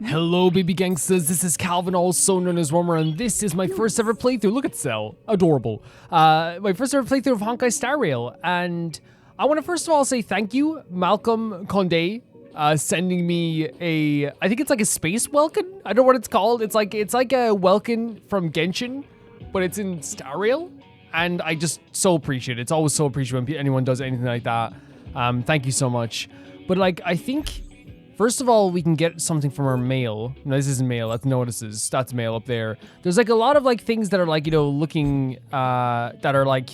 Hello baby gangsters, this is Calvin, also known as Romer, and this is my first ever playthrough. Look at Cell, adorable. My first ever playthrough of Honkai Star Rail, and I want to first of all say thank you, Malcolm Condé, sending me I think it's like a space Welkin? I don't know what it's called. It's like a Welkin from Genshin, but it's in Star Rail, and I just so appreciate it. It's always so appreciated when anyone does anything like that. Thank you so much. But like, I think, first of all, we can get something from our mail. No, this isn't mail. That's notices. That's mail up there. There's like a lot of like things that are like, you know, looking, that are like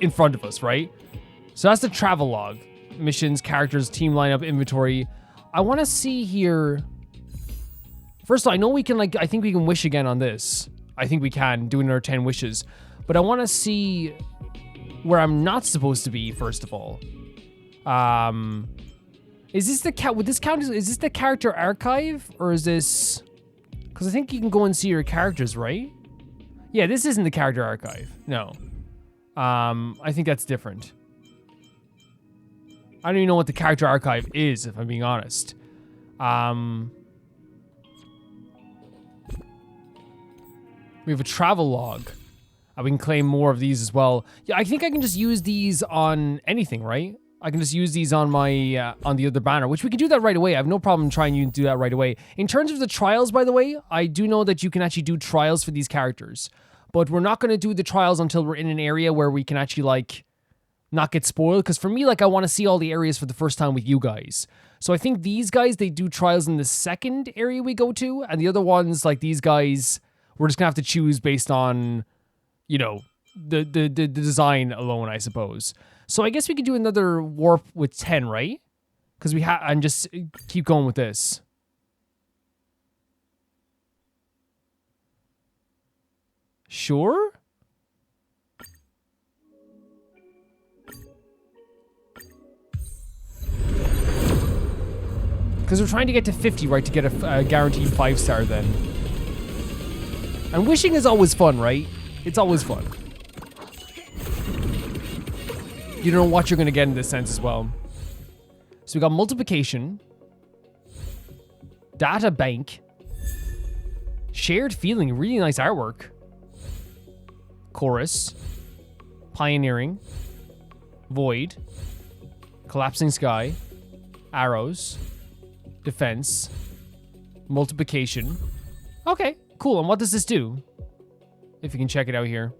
in front of us, right? So that's the travel log. Missions, characters, team lineup, inventory. I want to see here. First of all, I know we can like, I think we can wish again on this. I think we can do another 10 wishes. But I want to see where I'm not supposed to be, first of all. Is this the would this count as, is this the character archive, or is this, because I think you can go and see your characters, right? Yeah, this isn't the character archive. No. I think that's different. I don't even know what the character archive is, if I'm being honest. We have a travel log. We can claim more of these as well. Yeah, I think I can just use these on anything, right? I can just use these on my on the other banner, which we can do that right away. I have no problem trying to do that right away. In terms of the trials, by the way, I do know that you can actually do trials for these characters, but we're not going to do the trials until we're in an area where we can actually like not get spoiled. Because for me, like, I want to see all the areas for the first time with you guys. So I think these guys, they do trials in the second area we go to, and the other ones, like these guys, we're just gonna have to choose based on, you know, the design alone, I suppose. So I guess we could do another warp with 10, right? Because we have, and just keep going with this. Sure? Because we're trying to get to 50, right, to get a guaranteed 5-star then. And wishing is always fun, right? It's always fun. You don't know what you're going to get in this sense as well. So we got multiplication, data bank, shared feeling, really nice artwork, chorus, pioneering, void, collapsing sky, arrows, defense, multiplication. Okay, cool. And what does this do? If you can check it out here.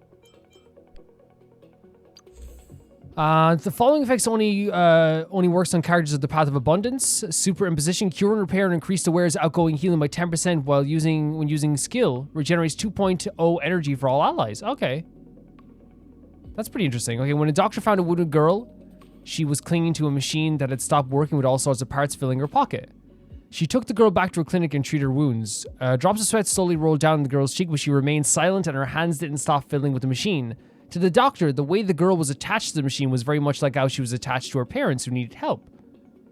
The following effects only works on characters of the Path of Abundance. Superimposition, cure and repair, and increase the wearer's outgoing healing by 10% when using skill. Regenerates 2.0 energy for all allies. Okay. That's pretty interesting. Okay, when a doctor found a wounded girl, she was clinging to a machine that had stopped working with all sorts of parts filling her pocket. She took the girl back to her clinic and treated her wounds. Drops of sweat slowly rolled down the girl's cheek, but she remained silent and her hands didn't stop fiddling with the machine. To the doctor, the way the girl was attached to the machine was very much like how she was attached to her parents who needed help.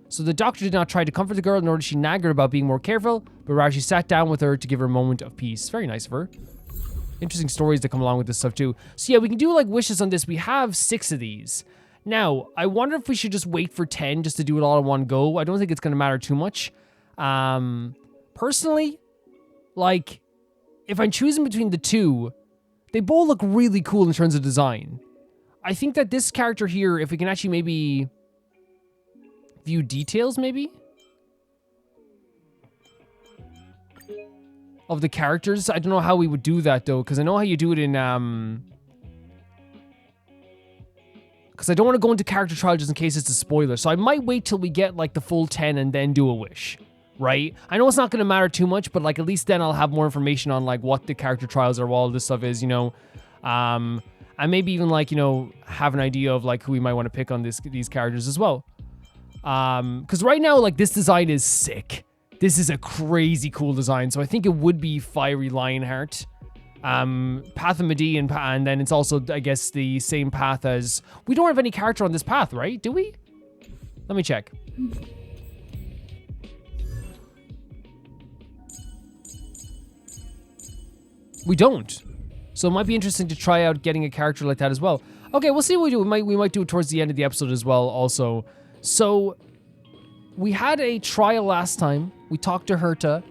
So the doctor did not try to comfort the girl, nor did she nag her about being more careful, but rather she sat down with her to give her a moment of peace. Very nice of her. Interesting stories that come along with this stuff too. So yeah, we can do like wishes on this. We have 6 of these. Now, I wonder if we should just wait for 10 just to do it all in one go. I don't think it's going to matter too much. Personally, like, if I'm choosing between the two, they both look really cool in terms of design. I think that this character here, if we can actually maybe view details, maybe? Of the characters. I don't know how we would do that, though, because I know how you do it in, because I don't want to go into character trial just in case it's a spoiler. So I might wait till we get, like, the full 10 and then do a wish. Right? I know it's not going to matter too much, but like at least then I'll have more information on like what the character trials are, what all this stuff is, you know. And maybe even like, you know, have an idea of like who we might want to pick on these characters as well. Because right now, like this design is sick. This is a crazy cool design. So I think it would be Fiery Lionheart, Path of Medi, and then it's also, I guess, the same path as... We don't have any character on this path, right? Do we? Let me check. We don't. So it might be interesting to try out getting a character like that as well. Okay, we'll see what we do. We might do it towards the end of the episode as well also. So we had a trial last time. We talked to Herta.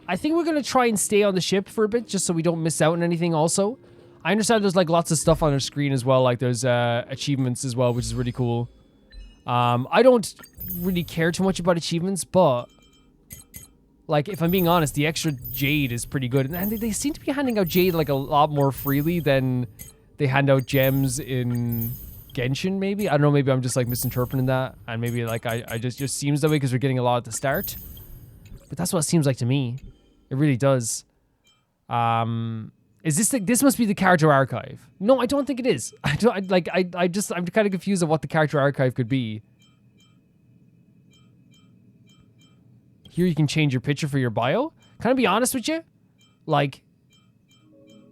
I think we're going to try and stay on the ship for a bit, just so we don't miss out on anything also. I understand there's like lots of stuff on our screen as well, like there's achievements as well, which is really cool. I don't really care too much about achievements, but like if I'm being honest, the extra jade is pretty good. And they seem to be handing out jade like a lot more freely than they hand out gems in Genshin, maybe? I don't know, maybe I'm just like misinterpreting that, and maybe like I just seems that way because we're getting a lot at the start. But that's what it seems like to me. It really does. Is this this must be the character archive? No, I don't think it is. I'm kind of confused of what the character archive could be. Here you can change your picture for your bio. Can I be honest with you? Like,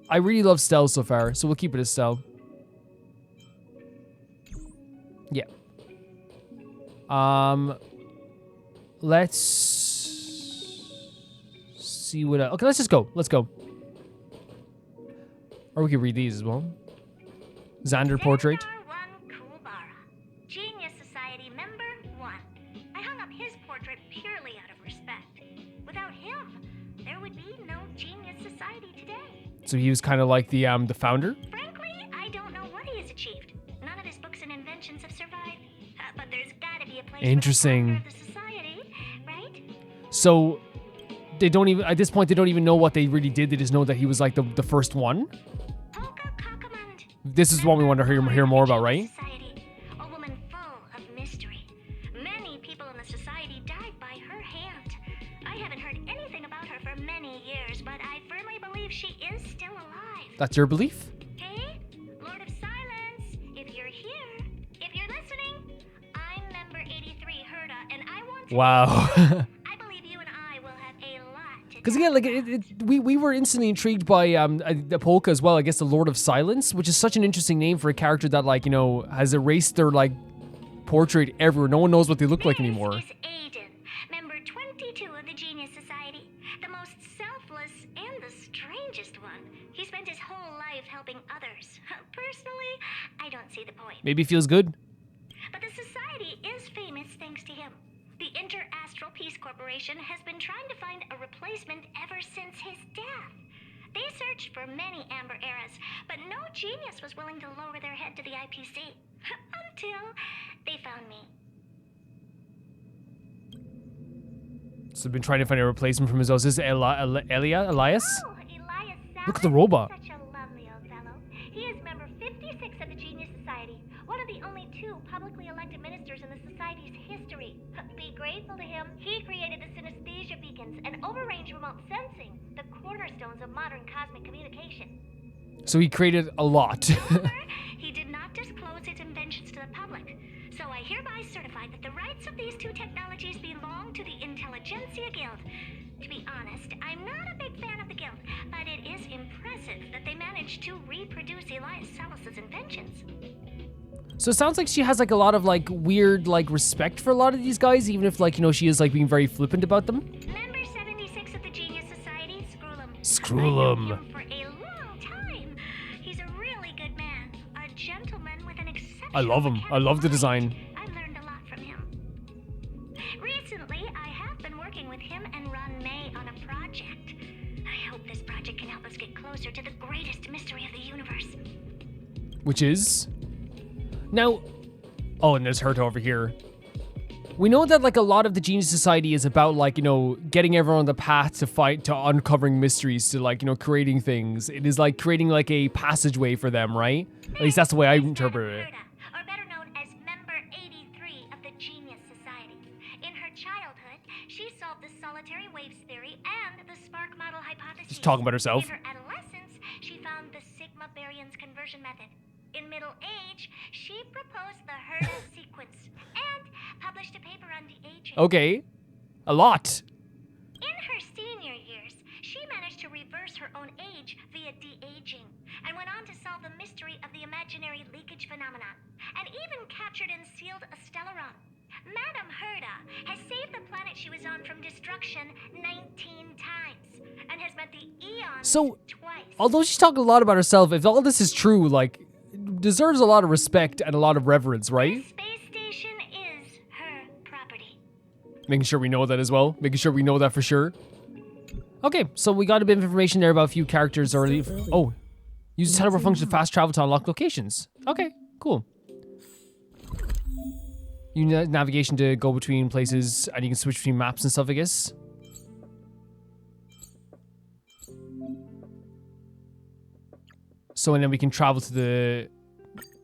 I really love Stell so far, so we'll keep it as Stell. Yeah. Let's see what okay, let's just go. Let's go. Or we could read these as well. Xander portrait. Genius Society member 1. I hung up his portrait purely out of respect. Without him, there would be no Genius Society today. So he was kind of like the founder? Frankly, I don't know what he has achieved. None of his books and inventions have survived. But there's gotta be a place interesting. for the society, right? So they don't even, at this point, they don't even know what they really did. They just know that he was like the first one. This is what we want to hear more about, right? Society, a woman full of mystery. Many people in the society died by her hand. I haven't heard anything about her for many years, but I firmly believe she is still alive. That's your belief? Hey, Lord of Silence, if you're here, if you're listening, I'm member 83 Herta, and I want to... Wow. Because again, like we were instantly intrigued by the Polka as well. I guess the Lord of Silence, which is such an interesting name for a character that like has erased their like portrait everywhere. No one knows what they look like anymore. This is Aiden, member 22 of the Genius Society, the most selfless and the strangest one. He spent his whole life helping others. Personally, I don't see the point. Maybe it feels good. But the society is famous thanks to him. The Astral Peace Corporation has been trying to find a replacement ever since his death. They searched for many Amber eras, but no genius was willing to lower their head to the IPC. Until they found me. So they've been trying to find a replacement for his. Is this Elias? Oh, Elias Look at the robot. Such a lovely old fellow. He is member 56 of the Genius Society, one of the only 2 publicly elected ministers in the society's history. Be grateful to him. He created the synesthesia beacons and overrange remote sensing, the cornerstones of modern cosmic communication. So he created a lot. However, he did not disclose his inventions to the public. So I hereby certify that the rights of these 2 technologies belong to the Intelligentsia Guild. To be honest, I'm not a big fan of the guild, but it is impressive that they managed to reproduce Elias Salus's inventions. So it sounds like she has like a lot of like weird like respect for a lot of these guys, even if like she is like being very flippant about them. Member 76 of the Genius Society, Screwlum. Screwlum. I've known him for a long time. He's a really good man, a gentleman with an exceptional... I love him. I love the design. I've learned a lot from him. Recently, I have been working with him and Ron May on a project. I hope this project can help us get closer to the greatest mystery of the universe. Which is? Now, oh, and there's Herta over here. We know that like a lot of the Genius Society is about like, getting everyone on the path to fight, to uncovering mysteries, to like, creating things. It is like creating like a passageway for them, right? At least that's the way I interpret it. Or better known as member 83 of the Genius Society. In her childhood, she solved the solitary waves theory and the spark model hypothesis. Just talking about herself. In her adolescence, she found the sigma baryons conversion method. In middle age, she proposed the Herta sequence and published a paper on de-aging. Okay. A lot. In her senior years, she managed to reverse her own age via de-aging and went on to solve the mystery of the imaginary leakage phenomenon and even captured and sealed a stellaron. Madame Herta has saved the planet she was on from destruction 19 times and has met the eons twice. Although she's talking a lot about herself, if all this is true, like, deserves a lot of respect and a lot of reverence, right? The space station is her property. Making sure we know that as well. Making sure we know that for sure. Okay, so we got a bit of information there about a few characters already. Oh, use the teleport function to fast travel to unlock locations. Okay, cool. You need navigation to go between places, and you can switch between maps and stuff, I guess. So, and then we can travel to the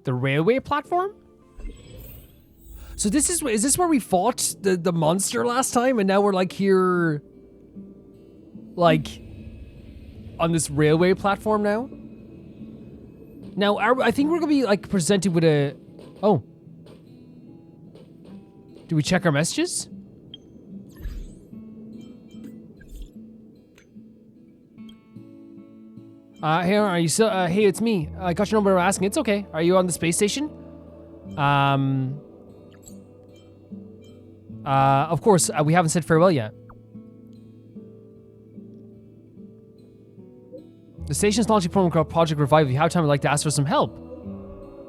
railway platform? So this is this where we fought the monster last time, and now we're like here, like on this railway platform now? Now, I think we're gonna be like presented with a, oh. Do we check our messages? Hey, are you still, hey, it's me. I got your number asking. It's okay. Are you on the space station? Of course, we haven't said farewell yet. The station's launching program called Project Revival. If you have time, I'd like to ask for some help.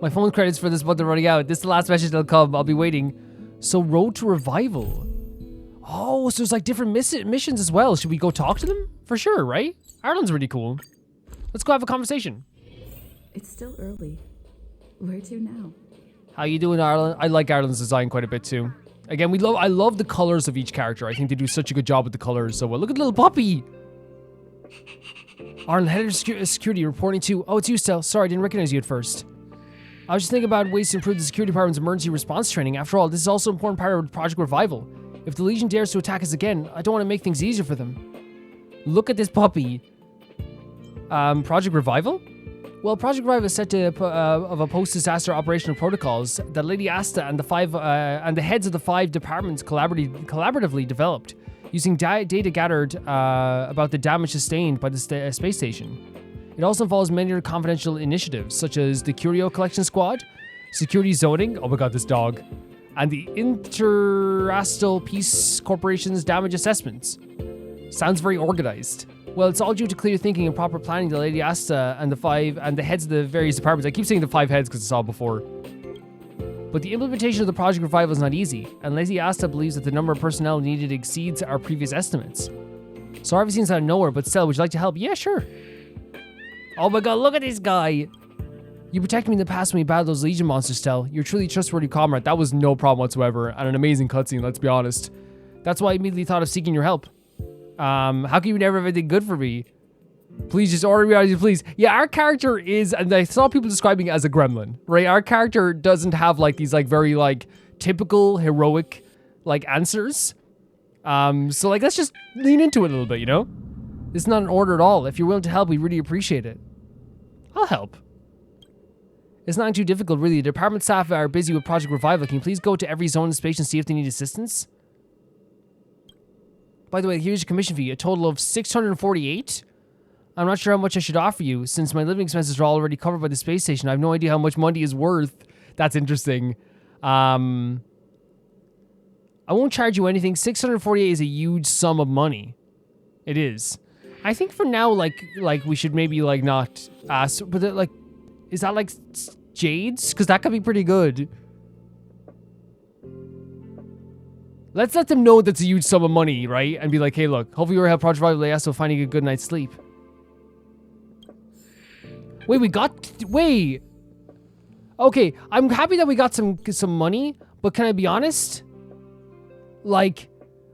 My phone credits for this month are running out. This is the last message that'll come. I'll be waiting. So, Road to Revival. Oh, so there's like different missions as well. Should we go talk to them? For sure, right? Ireland's really cool. Let's go have a conversation. It's still early. Where to now? How you doing, Ireland? I like Ireland's design quite a bit too. Again, I love the colors of each character. I think they do such a good job with the colors. So, look at the little puppy. Ireland, head of security reporting to. Oh, it's you, Stel. Sorry, I didn't recognize you at first. I was just thinking about ways to improve the security department's emergency response training. After all, this is also an important part of Project Revival. If the Legion dares to attack us again, I don't want to make things easier for them. Look at this puppy. Project Revival? Well, Project Revival is set to of a post-disaster operational protocols that Lady Asta and the heads of the 5 departments collaboratively developed, using data gathered about the damage sustained by the space station. It also involves many other confidential initiatives, such as the Curio Collection Squad, Security Zoning, oh my god, this dog, and the Interastral Peace Corporation's damage assessments. Sounds very organized. Well, it's all due to clear thinking and proper planning that Lady Asta and the heads of the various departments. I keep saying the 5 heads because I saw it before. But the implementation of the Project Revival is not easy, and Lady Asta believes that the number of personnel needed exceeds our previous estimates. So obviously it's out of nowhere, but still, would you like to help? Yeah, sure. Oh my god, look at this guy! You protected me in the past when we battled those Legion monsters, Stel. You're a truly trustworthy comrade. That was no problem whatsoever, and an amazing cutscene, let's be honest. That's why I immediately thought of seeking your help. How can you never have anything good for me? Please just order me out, please. Yeah, our character is, and I saw people describing it as a gremlin, right? Our character doesn't have like these like very like typical heroic like answers. So like let's just lean into it a little bit, you know? It's not an order at all. If you're willing to help, we really appreciate it. I'll help. It's not too difficult, really. The department staff are busy with Project Revival. Can you please go to every zone in space and see if they need assistance? By the way, here's your commission fee, a total of 648. I'm not sure how much I should offer you, since my living expenses are already covered by the space station. I have no idea how much money is worth. That's interesting. I won't charge you anything. 648 is a huge sum of money. It is. I think for now, like we should maybe like not ask, but like, is that like jades? Because that could be pretty good. Let's let them know that's a huge sum of money, right? And be like, hey, look, hopefully you'll help Project Revival AS finding a good night's sleep. Wait. Okay, I'm happy that we got some money, but can I be honest? Like,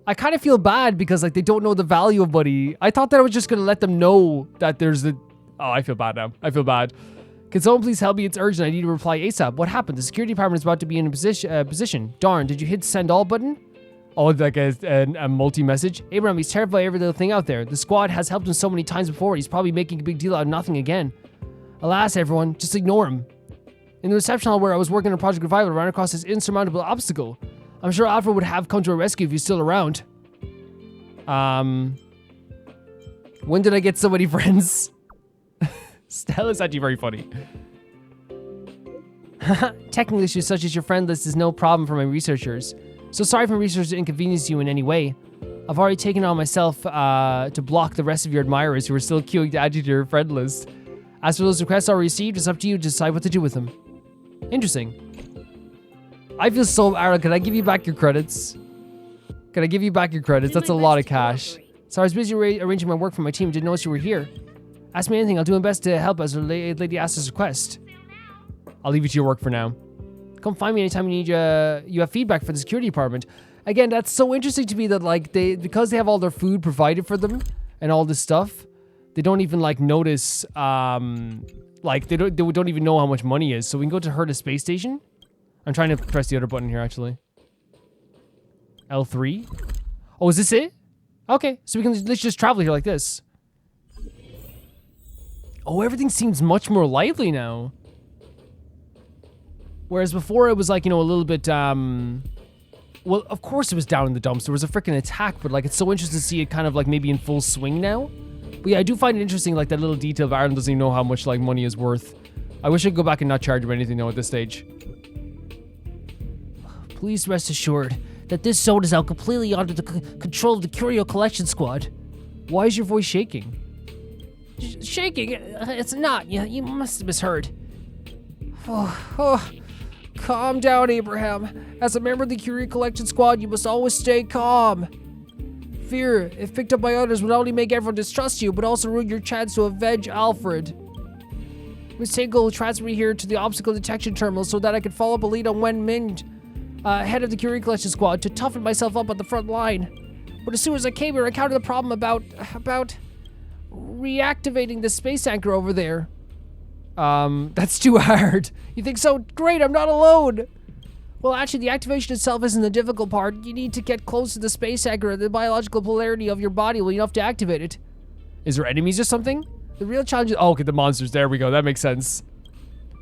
I kind of feel bad because like they don't know the value of money. I thought that I was just gonna let them know that there's the. Oh, I feel bad now. I feel bad. Can someone please help me? It's urgent. I need to reply ASAP. What happened? The security department is about to be in a position. Darn, did you hit send all button? Oh, like a multi-message? Abraham, he's terrified of every little thing out there. The squad has helped him so many times before. He's probably making a big deal out of nothing again. Alas, everyone, just ignore him. In the reception hall where I was working on Project Revival, I ran across this insurmountable obstacle. I'm sure Alfred would have come to a rescue if he's still around. When did I get so many friends? Stella's actually very funny. Technical issues such as your friend list is no problem for my researchers. So sorry for research to inconvenience you in any way. I've already taken it on myself to block the rest of your admirers who are still queuing to add you to your friend list. As for those requests already received, it's up to you to decide what to do with them. Interesting. I feel so, Ara, can I give you back your credits? Can I give you back your credits? That's a lot of cash. Sorry, I was busy arranging my work for my team. Didn't notice you were here. Ask me anything. I'll do my best to help as Lady Asta's request. I'll leave you to your work for now. Come find me anytime you need you have feedback for the security department. Again, that's so interesting to me that like because they have all their food provided for them and all this stuff, they don't even like notice like they don't even know how much money is. So we can go to her to space station. I'm trying to press the other button here actually. L3. Oh, is this it? Okay, so let's just travel here like this. Oh, everything seems much more lively now. Whereas before it was like, you know, a little bit, well, of course it was down in the dumps. There was a freaking attack, but like it's so interesting to see it kind of like maybe in full swing now. But yeah, I do find it interesting, like that little detail of Ireland doesn't even know how much like money is worth. I wish I could go back and not charge him anything though at this stage. Please rest assured that this zone is now completely under the control of the Curio Collection Squad. Why is your voice shaking? Shaking? It's not. You must have misheard. Calm down, Abraham. As a member of the Curio Collection Squad, you must always stay calm. Fear, if picked up by others, would not only make everyone distrust you, but also ruin your chance to avenge Alfred. Miss Tingle will transfer me here to the obstacle detection terminal so that I can follow up a lead on Wen Min, head of the Curio Collection Squad, to toughen myself up on the front line. But as soon as I came here, I encountered the problem about reactivating the space anchor over there. That's too hard. You think so? Great, I'm not alone. Well, actually, the activation itself isn't the difficult part. You need to get close to the space anchor, and the biological polarity of your body will enough to activate it. Is there enemies or something? The real challenge is... Oh, okay, the monsters. There we go. That makes sense.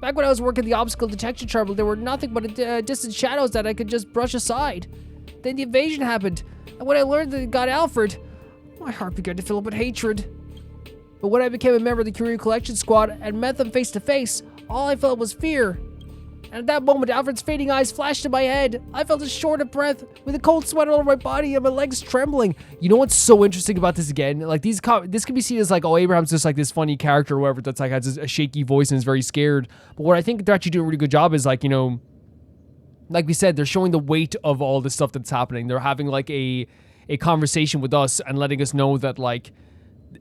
Back when I was working the obstacle detection terminal, there were nothing but distant shadows that I could just brush aside. Then the invasion happened, and when I learned that it got Alfred, my heart began to fill up with hatred. But when I became a member of the Curio Collection Squad and met them face to face, all I felt was fear. And at that moment, Alfred's fading eyes flashed in my head. I felt a short of breath, with a cold sweat all over my body and my legs trembling. You know what's so interesting about this again? Like this can be seen as like, oh, Abraham's just like this funny character or whatever that's like has a shaky voice and is very scared. But what I think they're actually doing a really good job is like, you know, like we said, they're showing the weight of all the stuff that's happening. They're having like a conversation with us and letting us know that like,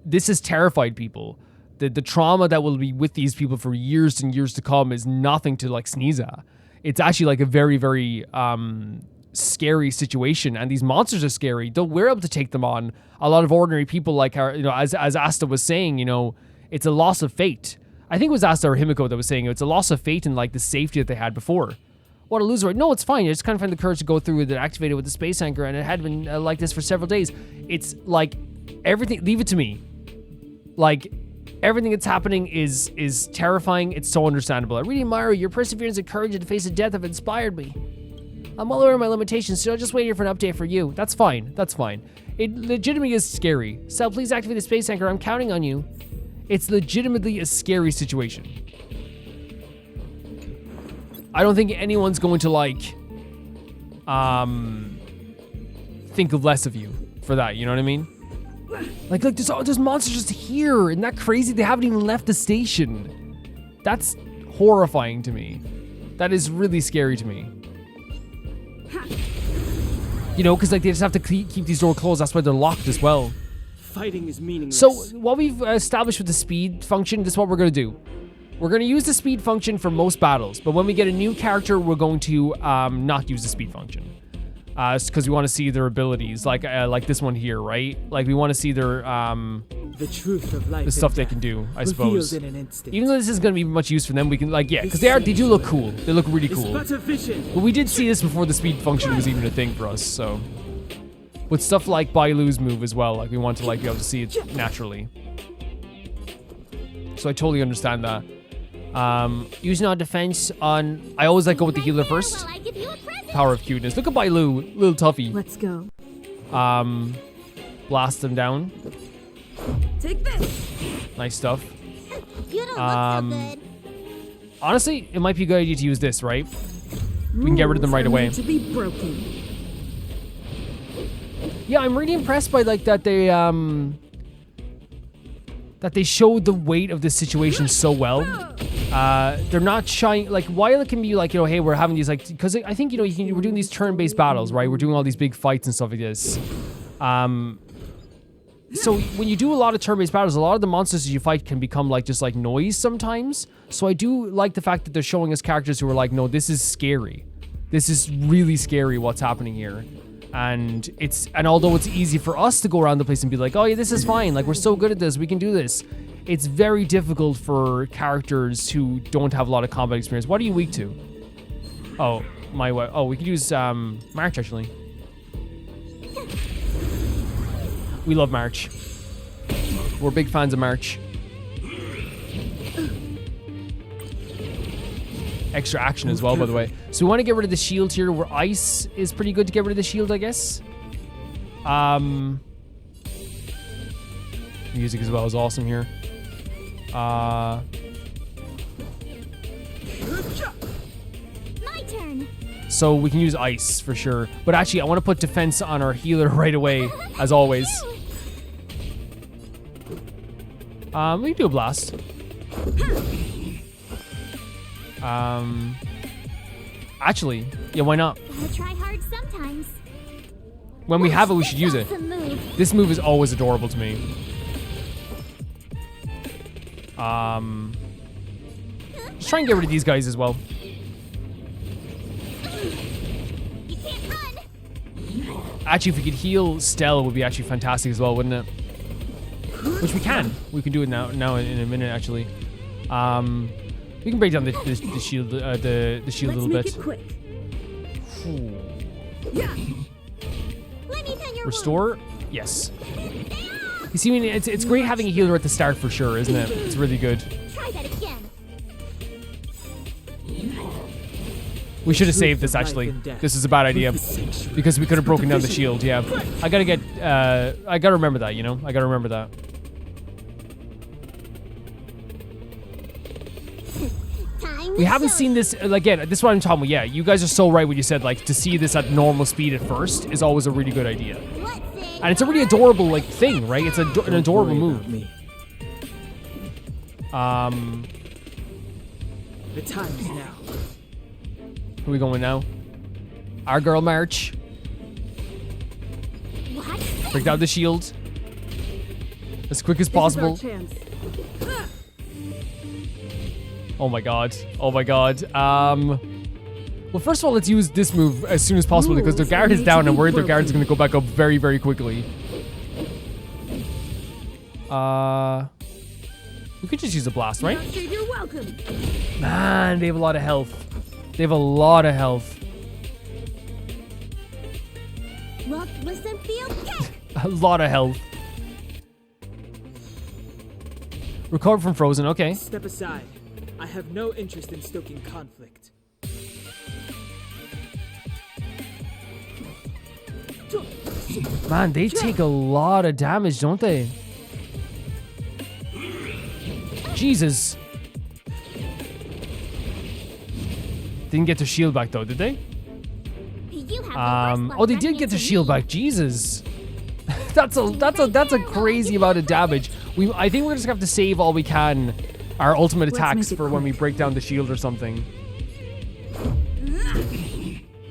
this has terrified people. The trauma that will be with these people for years and years to come is nothing to like sneeze at. It's actually like a very, very scary situation, and these monsters are scary. Though we're able to take them on, a lot of ordinary people, like our, you know, as Asta was saying, you know, it's a loss of fate. I think it was Asta or Himiko that was saying it's a loss of fate and like the safety that they had before. What a loser! No, it's fine. You just kind of find the courage to go through with it, activated with the space anchor, and it had been like this for several days. It's like everything. Leave it to me. Like. Everything that's happening is terrifying. It's so understandable. I really admire you. Your perseverance and courage in the face of death have inspired me. I'm well aware of my limitations, so I'll just wait here for an update for you. That's fine. That's fine. It legitimately is scary. So please activate the space anchor. I'm counting on you. It's legitimately a scary situation. I don't think anyone's going to like think of less of you for that. You know what I mean? Like there's monsters just here. Isn't that crazy? They haven't even left the station. That's horrifying to me. That is really scary to me. You know, because like they just have to keep these doors closed. That's why they're locked as well. Fighting is meaningless. So what we've established with the speed function, this is what we're going to do. We're going to use the speed function for most battles, but when we get a new character, we're going to not use the speed function. Because we want to see their abilities, like this one here, right? Like we want to see their the truth of life, the stuff they can do, I suppose. in an instant. Even though this isn't going to be much use for them, we can like because they do look cool. They look really cool. But we did see this before the speed function was even a thing for us. So with stuff like Bailu's move as well, like we want to like be able to see it naturally. So I totally understand that. Using our defense on, I always like go with the healer first. Power of cuteness. Look at Bailu, little toughy. Let's go. Blast them down. Take this. Nice stuff. You don't look so good. Honestly, it might be a good idea to use this, right? We can get rid of them right away. To be broken. Yeah, I'm really impressed by like that they that they showed the weight of the situation so well. They're not shying, like, while it can be like, you know, hey, we're having these, like, because I think, you know, we're doing these turn-based battles, right? We're doing all these big fights and stuff like this. So when you do a lot of turn-based battles, a lot of the monsters you fight can become like just like noise sometimes. So I do like the fact that they're showing us characters who are like, no, this is scary. This is really scary what's happening here. And although it's easy for us to go around the place and be like, oh yeah, this is fine. Like, we're so good at this, we can do this. It's very difficult for characters who don't have a lot of combat experience. What are you weak to? Oh, we could use March actually. We love March. We're big fans of March. Extra action as well, by the way. So we want to get rid of the shield here, where ice is pretty good to get rid of the shield, I guess. Music as well is awesome here. My turn. So we can use ice for sure. But actually, I want to put defense on our healer right away, as always. We can do a blast. Actually, yeah, why not? I try hard sometimes. When we have it, we should use it. This move is always adorable to me. Just try and get rid of these guys as well. You can't run. Actually, if we could heal Stell, it would be actually fantastic as well, wouldn't it? Which we can. We can do it now in a minute, actually. We can break down the shield, the shield a little bit. Let's make it quick. Let me pin your Restore? Yes. You see, I mean, it's great having a healer at the start for sure, isn't it? It's really good. Try that again. We should have saved this, actually. This is a bad idea. Because we could have broken down the shield, yeah. I gotta remember that, you know? I gotta remember that. We haven't seen this, again, this is what I'm talking about. Yeah, you guys are so right when you said, like, to see this at normal speed at first is always a really good idea. And it's a really adorable, like, thing, right? It's an adorable move. The time is now. Who are we going now? Our girl March. What? Break down the shield. As quick as possible. Oh my god. Oh my god. Well, first of all, let's use this move as soon as possible because their guard is down and worried their guard is going to go back up very, very quickly. We could just use a blast, right? You're welcome. Man, they have a lot of health. They have a lot of health. Look, listen, feel, kick. A lot of health. Recover from frozen, okay. Step aside. I have no interest in stoking conflict. Man, they take a lot of damage, don't they? Jesus. Didn't get their shield back though, did they? You have the worst Oh, they luck did running get their into shield me. back. Jesus. That's a crazy amount of damage. I think we're just gonna have to save all we can, our ultimate Let's attacks make it for when we quick. break down the shield or something.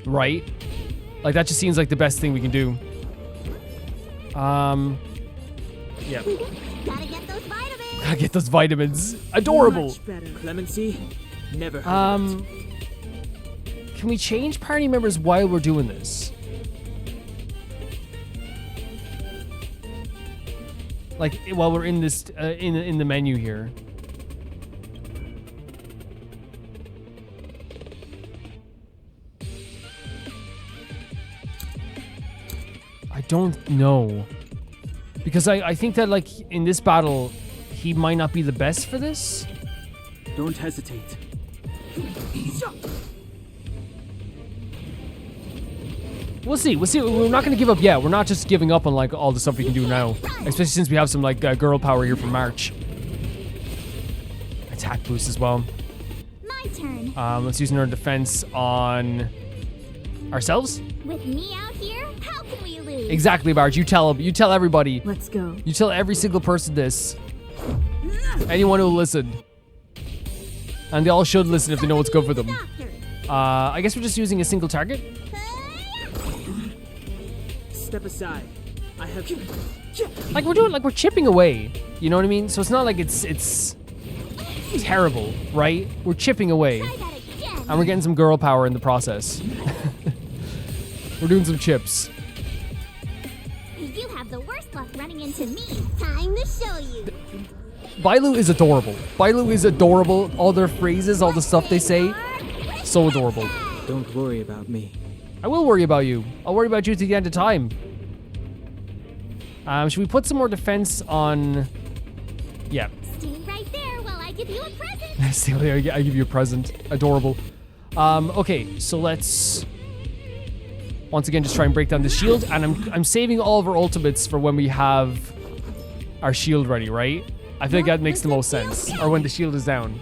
Right? Like that just seems like the best thing we can do. Yeah. Gotta get those vitamins. Gotta get those vitamins. Adorable. Much better. Clemency? Never heard of it. Can we change party members while we're doing this? Like while we're in this in the menu here. I don't know. Because I think that like in this battle he might not be the best for this. Don't hesitate. We'll see. We're not going to give up yet. We're not just giving up on like all the stuff we can do now. Especially since we have some like girl power here from March. Attack boost as well. My turn. Let's use our defense on ourselves. With me out here, how can we lose? Exactly, March. You tell everybody. Let's go. You tell every single person this. Anyone who'll listen. And they all should listen if they know what's good for them. I guess we're just using a single target. Step aside. I have. Like we're chipping away. You know what I mean? So it's not like it's terrible, right? We're chipping away. And we're getting some girl power in the process. We're doing some chips. You have the worst luck running into me. Time to show you. Bailu is adorable. Bailu is adorable. All their phrases, all the stuff they say, so adorable. Don't worry about me. I will worry about you. I'll worry about you to the end of time. Should we put some more defense on? Yeah. Stay right there while I give you a present. Stay there. I give you a present. Adorable. Okay, so let's once again just try and break down the shield, and I'm saving all of our ultimates for when we have our shield ready, right? I think that makes the most sense. Or when the shield is down.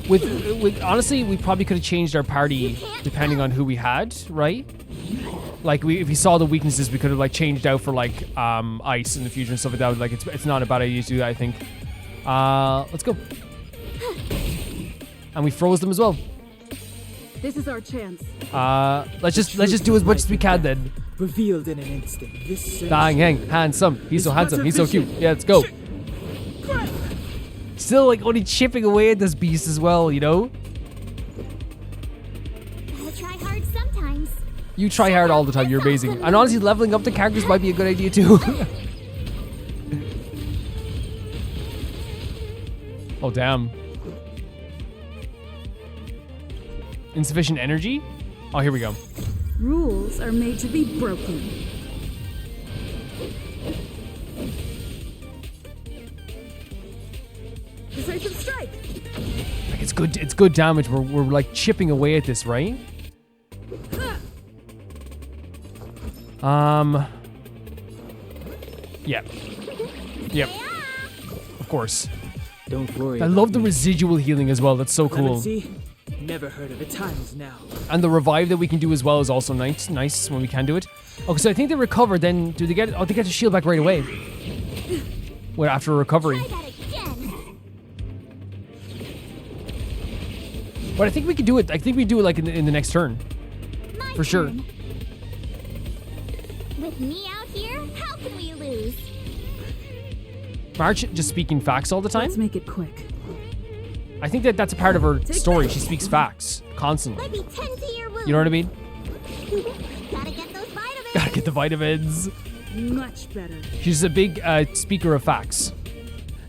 With honestly, we probably could have changed our party depending on who we had, right? Like if we saw the weaknesses, we could have like changed out for like ice in the future and stuff like that. Like it's not a bad idea to do that, I think. Let's go. And we froze them as well. This is our chance. Let's just do as much as we can then. Revealed in an instant. This Dang, handsome. He's so handsome. He's so cute. Yeah, let's go. Still like only chipping away at this beast as well, you know? Gotta try hard sometimes. You try hard all the time. You're amazing. And honestly, leveling up the characters might be a good idea too. Oh, damn. Insufficient energy? Oh, here we go. Rules are made to be broken. Decisive strike. Like it's good damage. We're like chipping away at this, right? Yeah. Yep. Of course. Don't worry. I love the residual healing as well. That's so Lemon cool. Sea? Never heard of it. Times now. And the revive that we can do as well is also nice when we can do it. Okay, so I think they recover. Then do they get? Oh, they get the shield back right away. Wait, after recovery. Try that again. But I think we could do it. I think we do it like in the next turn, My for sure. turn. With me out here, how can we lose? March just speaking facts all the time. Let's make it quick. I think that's a part of her story. She speaks facts constantly. Let me tend to your wounds. You know what I mean? Gotta get those vitamins. Gotta get the vitamins. Much better. She's a big speaker of facts.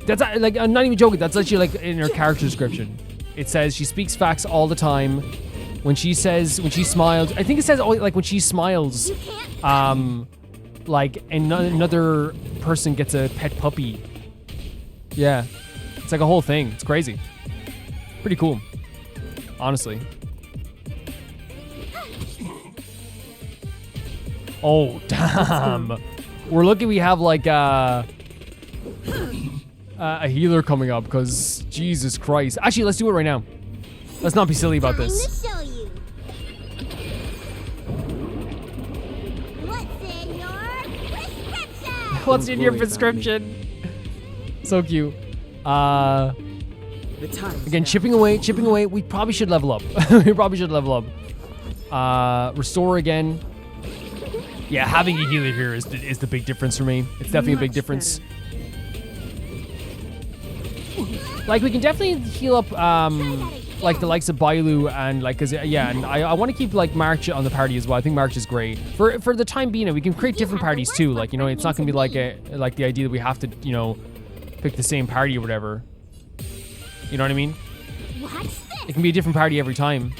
That's like, I'm not even joking. That's actually like in her character description. It says she speaks facts all the time. When she smiles, I think it says like when she smiles, You can't. like another person gets a pet puppy. Yeah, it's like a whole thing. It's crazy. Pretty cool, honestly. Oh damn! We're lucky we have like a healer coming up, because Jesus Christ. Actually, let's do it right now. Let's not be silly about Time this. to show you. What's in your prescription? What's in your worry about prescription? So cute. The times Again, now. chipping away. We probably should level up. We probably should level up. Restore again. Yeah, having a healer here is the big difference for me. It's definitely a big Much difference. better. Like, we can definitely heal up, like the likes of Bailu and like, cause yeah, and I want to keep like March on the party as well. I think March is great for the time being. We can create different parties too. Like, you know, it's not gonna be like the idea that we have to, you know, pick the same party or whatever. You know what I mean? Watch this. It can be a different party every time.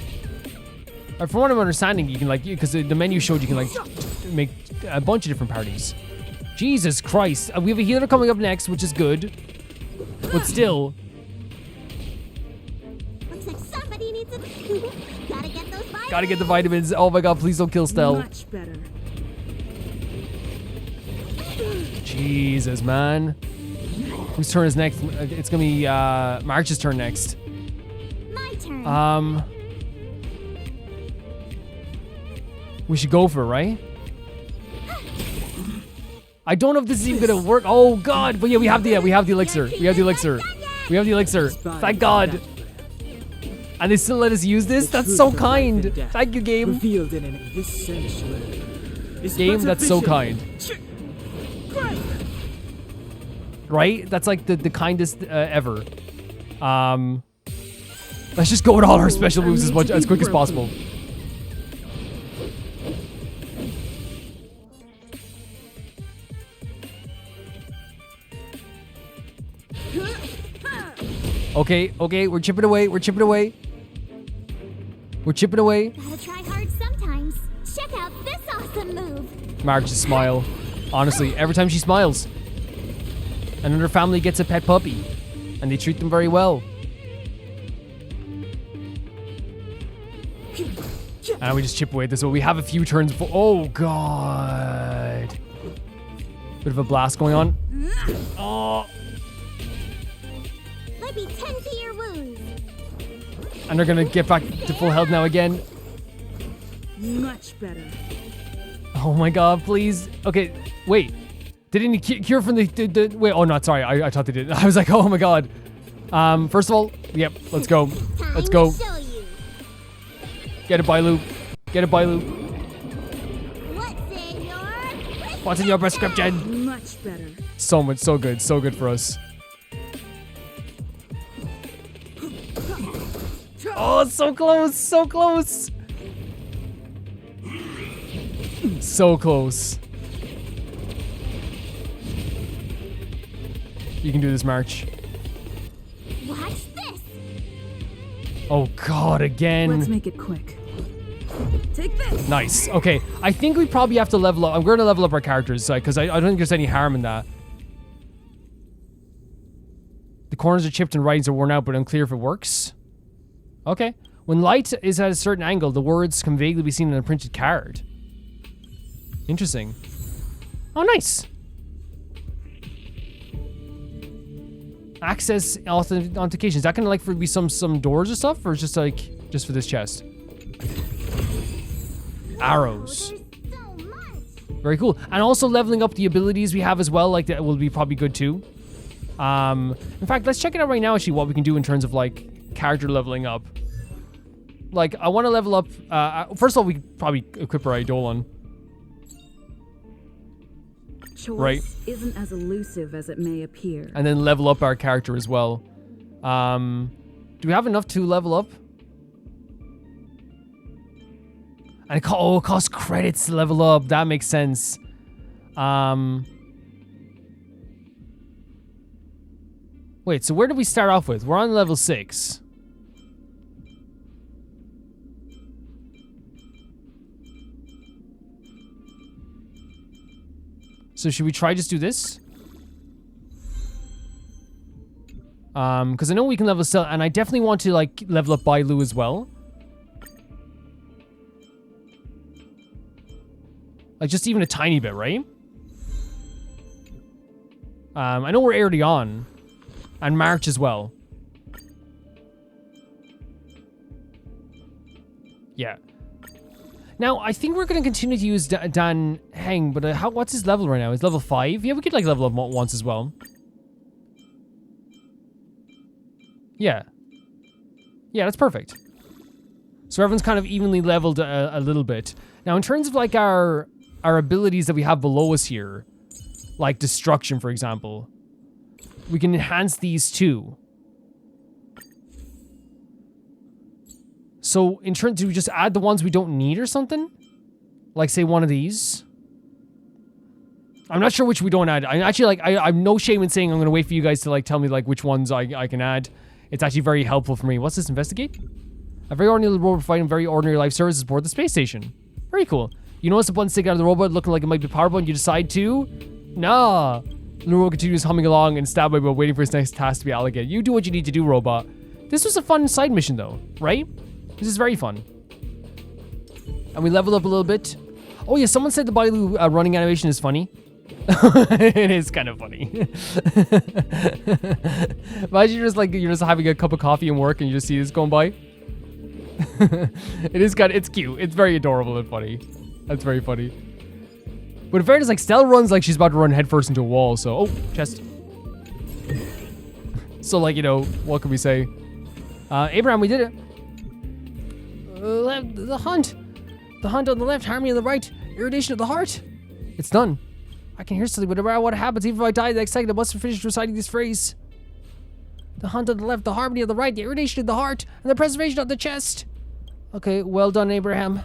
From what I'm understanding, you can like, because the menu showed you can like make a bunch of different parties. Jesus Christ. We have a healer coming up next, which is good. But still, Looks like somebody needs a. Gotta get those vitamins. gotta get the vitamins. Oh my god, please don't kill Stel. Much better. Jesus, man. Whose turn is next? It's gonna be March's turn next. turn. We should go for it, right? I don't know if this is even gonna work. Oh god, but yeah, we have the elixir. We have the elixir. We have the elixir. Thank God. And they still let us use this? That's so kind. Thank you, game. Revealed in an abyss sanctuary. Is Game, but that's so sufficient. kind. Right? That's like the kindest ever. Let's just go with all our special moves as quick as possible. Okay, we're chipping away. We're chipping away. Gotta try hard sometimes. Check out this awesome move. Marge's smile. Honestly, every time she smiles. And then her family gets a pet puppy. And they treat them very well. And we just chip away at this one. We have a few turns before. Oh, God. Bit of a blast going on. Oh. Let me tend to your wounds. And they're going to get back to full health now again. Much better. Oh, my God, please. Okay, wait. Didn't he cure from the wait, oh, no, sorry. I thought they did. I was like, oh, my God. First of all, yep, let's go. Let's go. Show you. Get it, Bailu. Get it, Bailu. What's in your What's in your prescription? Much better. So much, so good for us. Oh, so close, so close. So close. You can do this, March. Watch this. Oh God, again. Let's make it quick. Take this. Nice. Okay, I think we probably have to level up. I'm going to level up our characters, because I don't think there's any harm in that. The corners are chipped and writings are worn out, but unclear if it works. Okay. When light is at a certain angle, the words can vaguely be seen on a printed card. Interesting. Oh, nice. Access authentication. Is that gonna like be some doors or stuff, or just like just for this chest? Arrows. There's so much. Very cool. And also leveling up the abilities we have as well, like that will be probably good too. In fact, let's check it out right now, actually, what we can do in terms of like character leveling up. Like, I want to level up, first of all, we could probably equip our Eidolon. Choice Right. isn't as elusive as it may appear. And then level up our character as well. Do we have enough to level up? And it costs credits to level up. That makes sense. Wait, so where did we start off with? We're on level 6. So should we try just do this? Because I know we can level Cell, and I definitely want to like level up Bailu as well. Like just even a tiny bit, right? I know we're early on. And March as well. Yeah. Now, I think we're going to continue to use Dan Heng, but what's his level right now? He's level 5? Yeah, we could like level up once as well. Yeah. Yeah, that's perfect. So everyone's kind of evenly leveled a little bit. Now, in terms of like our abilities that we have below us here, like Destruction, for example, we can enhance these too. So, in terms, do we just add the ones we don't need or something? Like, say, one of these? I'm not sure which we don't add. I'm actually, like, I'm no shame in saying I'm going to wait for you guys to, like, tell me, like, which ones I can add. It's actually very helpful for me. What's this? Investigate? A very ordinary robot providing very ordinary life services aboard the space station. Very cool. You notice a button sticking out of the robot looking like it might be a power button. You decide to... Nah. The robot continues humming along and stabbed by while waiting for his next task to be allocated. You do what you need to do, robot. This was a fun side mission, though, right? This is very fun. And we leveled up a little bit. Oh, yeah, someone said the Bailu running animation is funny. It is kind of funny. Imagine you're just having a cup of coffee and work and you just see this going by. It's cute. It's very adorable and funny. That's very funny. But in fairness, like, Stell runs like she's about to run headfirst into a wall, so... Oh, chest. So, like, you know, what can we say? Abraham, we did it. The hunt. The hunt on the left, harmony on the right, irritation of the heart. It's done. I can hear something, but no matter what happens, even if I die the next second, I must have finished reciting this phrase. The hunt on the left, the harmony on the right, the irritation of the heart, and the preservation of the chest. Okay, well done, Abraham.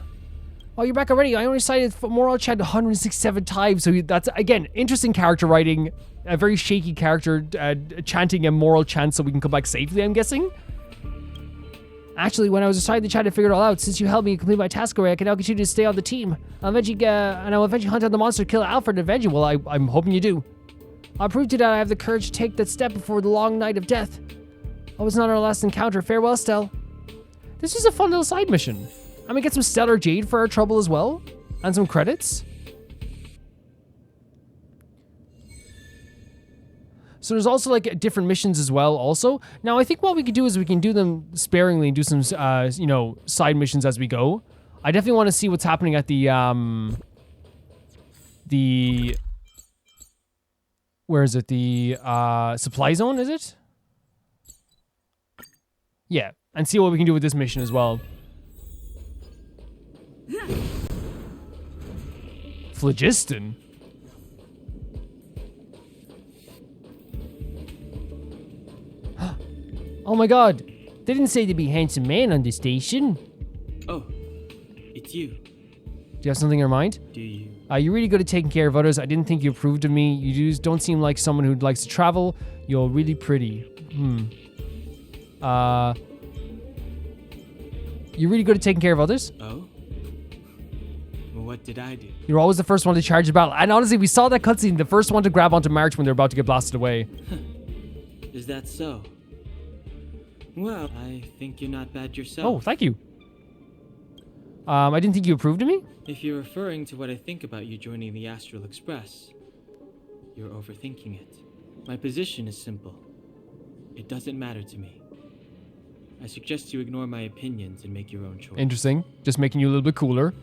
Oh, you're back already. I only cited moral chant 167 times, so that's, again, interesting character writing. A very shaky character chanting a moral chant so we can come back safely, I'm guessing. Actually, when I was reciting the chant, I figured it all out. Since you helped me complete my task array, I can now continue to stay on the team. I'll eventually hunt down the monster, kill Alfred, and avenge you. Well, I'm hoping you do. I'll prove to you that I have the courage to take that step before the long night of death. Oh, it's not our last encounter. Farewell, Stell. This is a fun little side mission. I'm gonna get some stellar jade for our trouble as well. And some credits. So there's also like different missions as well also. Now I think what we could do is we can do them sparingly and do some, you know, side missions as we go. I definitely want to see what's happening at the, where is it? The, supply zone, is it? Yeah, and see what we can do with this mission as well. Phlogiston? Oh my god, they didn't say to be handsome man on this station. Oh, it's you. Do you have something in your mind? Do you? You're really good at taking care of others. I didn't think you approved of me. You just don't seem like someone who likes to travel. You're really pretty. You're really good at taking care of others. Oh? Well, what did I do? You're always the first one to charge the battle. And honestly, we saw that cutscene, the first one to grab onto March when they're about to get blasted away. Is that so? Well, I think you're not bad yourself. Oh, thank you. I didn't think you approved of me? If you're referring to what I think about you joining the Astral Express, you're overthinking it. My position is simple. It doesn't matter to me. I suggest you ignore my opinions and make your own choice. Interesting. Just making you a little bit cooler.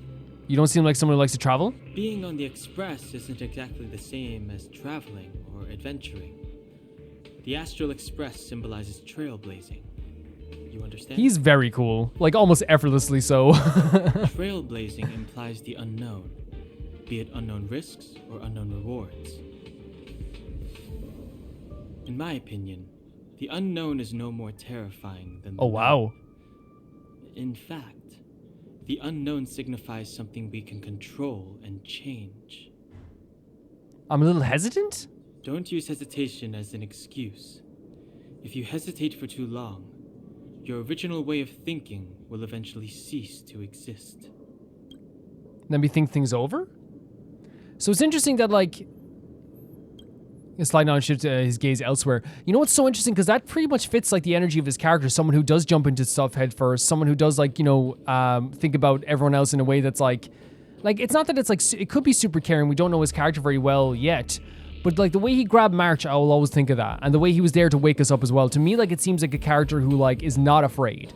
You don't seem like someone who likes to travel? Being on the Express isn't exactly the same as traveling or adventuring. The Astral Express symbolizes trailblazing. You understand? He's very cool. Like, almost effortlessly so. Trailblazing implies the unknown, be it unknown risks or unknown rewards. In my opinion, the unknown is no more terrifying than the Oh, wow. In fact, the unknown signifies something we can control and change. I'm a little hesitant? Don't use hesitation as an excuse. If you hesitate for too long, your original way of thinking will eventually cease to exist. Let me think things over? So it's interesting that, like... Slide down and shift his gaze elsewhere. You know what's so interesting? Because that pretty much fits, like, the energy of his character. Someone who does jump into stuff head first. Someone who does, like, you know, think about everyone else in a way that's, like... Like, it's not that it's, like... It could be super caring. We don't know his character very well yet. But, like, the way he grabbed March, I will always think of that. And the way he was there to wake us up as well. To me, like, it seems like a character who, like, is not afraid.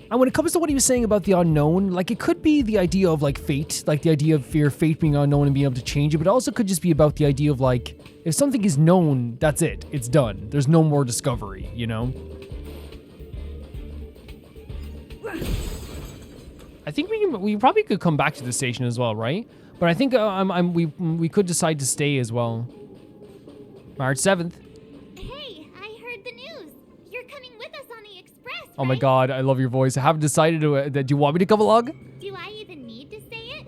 And when it comes to what he was saying about the unknown, like, it could be the idea of, like, fate. Like, the idea of fear, fate being unknown and being able to change it. But it also could just be about the idea of, like, if something is known, that's it. It's done. There's no more discovery, you know? I think we probably could come back to the station as well, right? But I think we could decide to stay as well. March 7th. Hey, I heard the news. You're coming with us on the express, Oh my right? god, I love your voice. I haven't decided to... do you want me to come along? Do I even need to say it?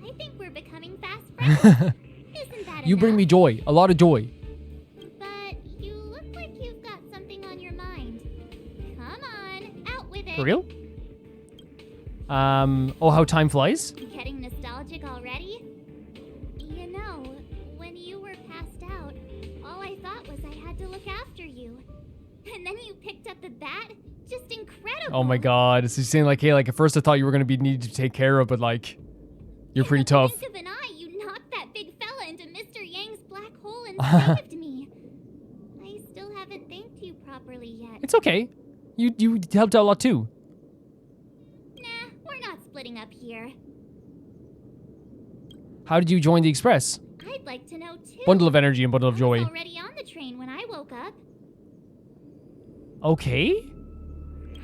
I think we're becoming fast friends. Isn't that You bring me enough? joy. A lot of joy. But you look like you've got something on your mind. Come on, out with it. For real? Oh, how time flies? Getting nostalgic already? You know, when you were passed out, all I thought was I had to look after you. And then you picked up the bat? Just incredible. Oh my god. So you're saying, like, hey, like, at first I thought you were going to be needed to take care of, but, like, you're pretty In the tough. blink of an eye, you knocked that big fella into Mr. Yang's black hole and saved me. I still haven't thanked you properly yet. It's okay. You helped out a lot too. splitting up here. How did you join the Express? I'd like to know too. Bundle of energy and bundle of I joy. was already on the train when I woke up. Okay.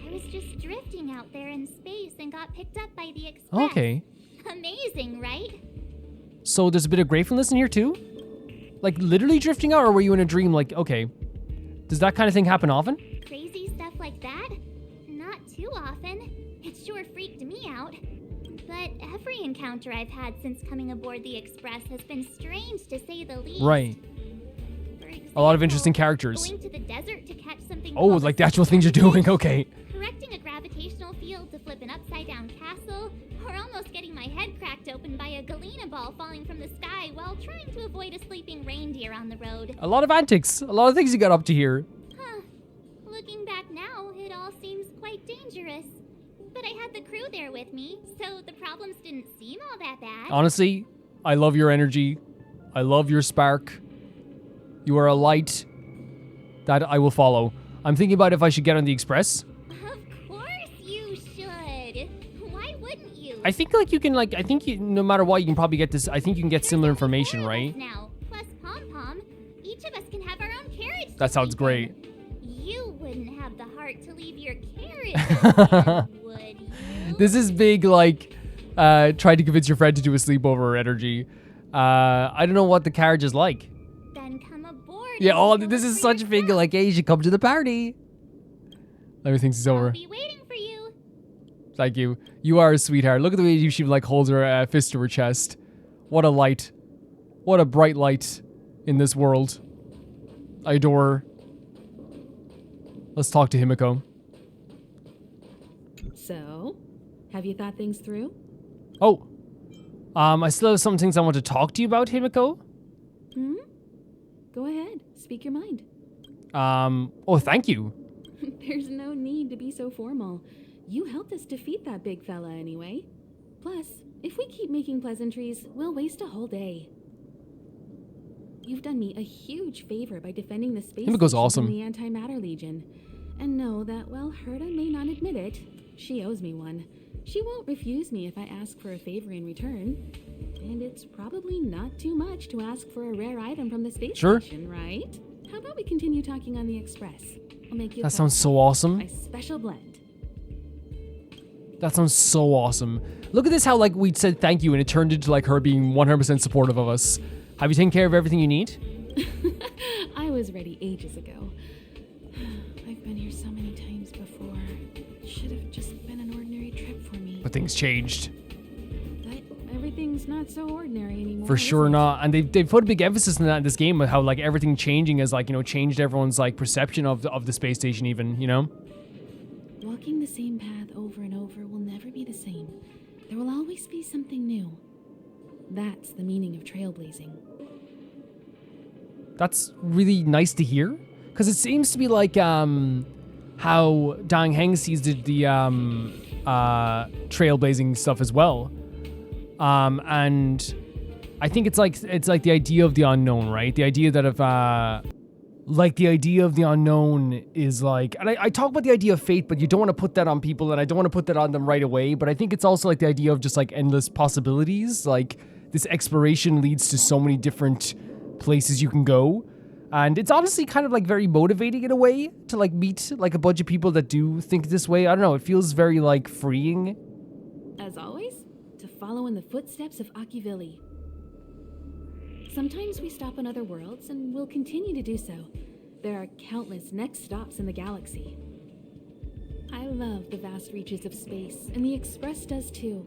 I was just drifting out there in space and got picked up by the Express. Okay. Amazing, right? So there's a bit of gratefulness in here too? Like literally drifting out, or were you in a dream? Like, okay. Does that kind of thing happen often? Crazy stuff like that? Not too often. It sure freaked me out. But every encounter I've had since coming aboard the Express has been strange to say the least. Right. For example, A lot of interesting characters. Going to the desert to catch something Oh, called like a the actual things you're doing. Okay. correcting a gravitational field to flip an upside-down castle, or almost getting my head cracked open by a galena ball falling from the sky while trying to avoid a sleeping reindeer on the road. A lot of antics. A lot of things you got up to here. Huh. Looking back now, it all seems quite dangerous. But I had the crew there with me, so the problems didn't seem all that bad. Honestly, I love your energy. I love your spark. You are a light that I will follow. I'm thinking about if I should get on the Express. Of course you should. Why wouldn't you? I think like you can like, I think you, no matter what, you can probably get this, I think you can get similar information, Four of us right? Now, plus Pom Pom, each of us can have our own carriage. to That sounds sleep in. great. You wouldn't have the heart to leave your carriage, would you? This is big, like, trying to convince your friend to do a sleepover energy. I don't know what the carriage is like. Then come aboard. Yeah, and oh, go this look is for such big, yourself. like, hey, you should come to the party. Everything's I'll over. be waiting for you. Thank you. You are a sweetheart. Look at the way she, like, holds her fist to her chest. What a light. What a bright light in this world. I adore her. Let's talk to Himiko. So, have you thought things through? Oh. I still have some things I want to talk to you about, Himiko. Hmm? Go ahead. Speak your mind. Oh, thank you. There's no need to be so formal. You helped us defeat that big fella anyway. Plus, if we keep making pleasantries, we'll waste a whole day. You've done me a huge favor by defending the space Himiko's station awesome. from the Antimatter Legion. And know that while Herta may not admit it, she owes me one. She won't refuse me if I ask for a favor in return. And it's probably not too much to ask for a rare item from the space Sure. station, right? How about we continue talking on the Express? I'll make you a That cup sounds of so coffee. awesome. My special blend. That sounds so awesome. Look at this, how, like, we said thank you and it turned into, like, her being 100% supportive of us. Have you taken care of everything you need? I was ready ages ago. I've been here so many times before. It should have just been an ordinary trip for me. But things changed. But everything's not so ordinary anymore. For is sure it? not. And they've put a big emphasis on that in this game, with how, like, everything changing has, like, you know, changed everyone's, like, perception of the space station even, you know? Walking the same path over and over will never be the same. There will always be something new. That's the meaning of trailblazing. That's really nice to hear. Because it seems to be like how Dang Heng sees the trailblazing stuff as well. And I think it's like the idea of the unknown, right? The idea that if like the idea of the unknown is like, and I talk about the idea of fate, but you don't want to put that on people, and I don't want to put that on them right away. But I think it's also like the idea of just like endless possibilities. Like this exploration leads to so many different places you can go. And it's honestly kind of like very motivating in a way to like meet like a bunch of people that do think this way. I don't know. It feels very like freeing. As always, to follow in the footsteps of Akivili. Sometimes we stop on other worlds, and we'll continue to do so. There are countless next stops in the galaxy. I love the vast reaches of space, and the Express does too.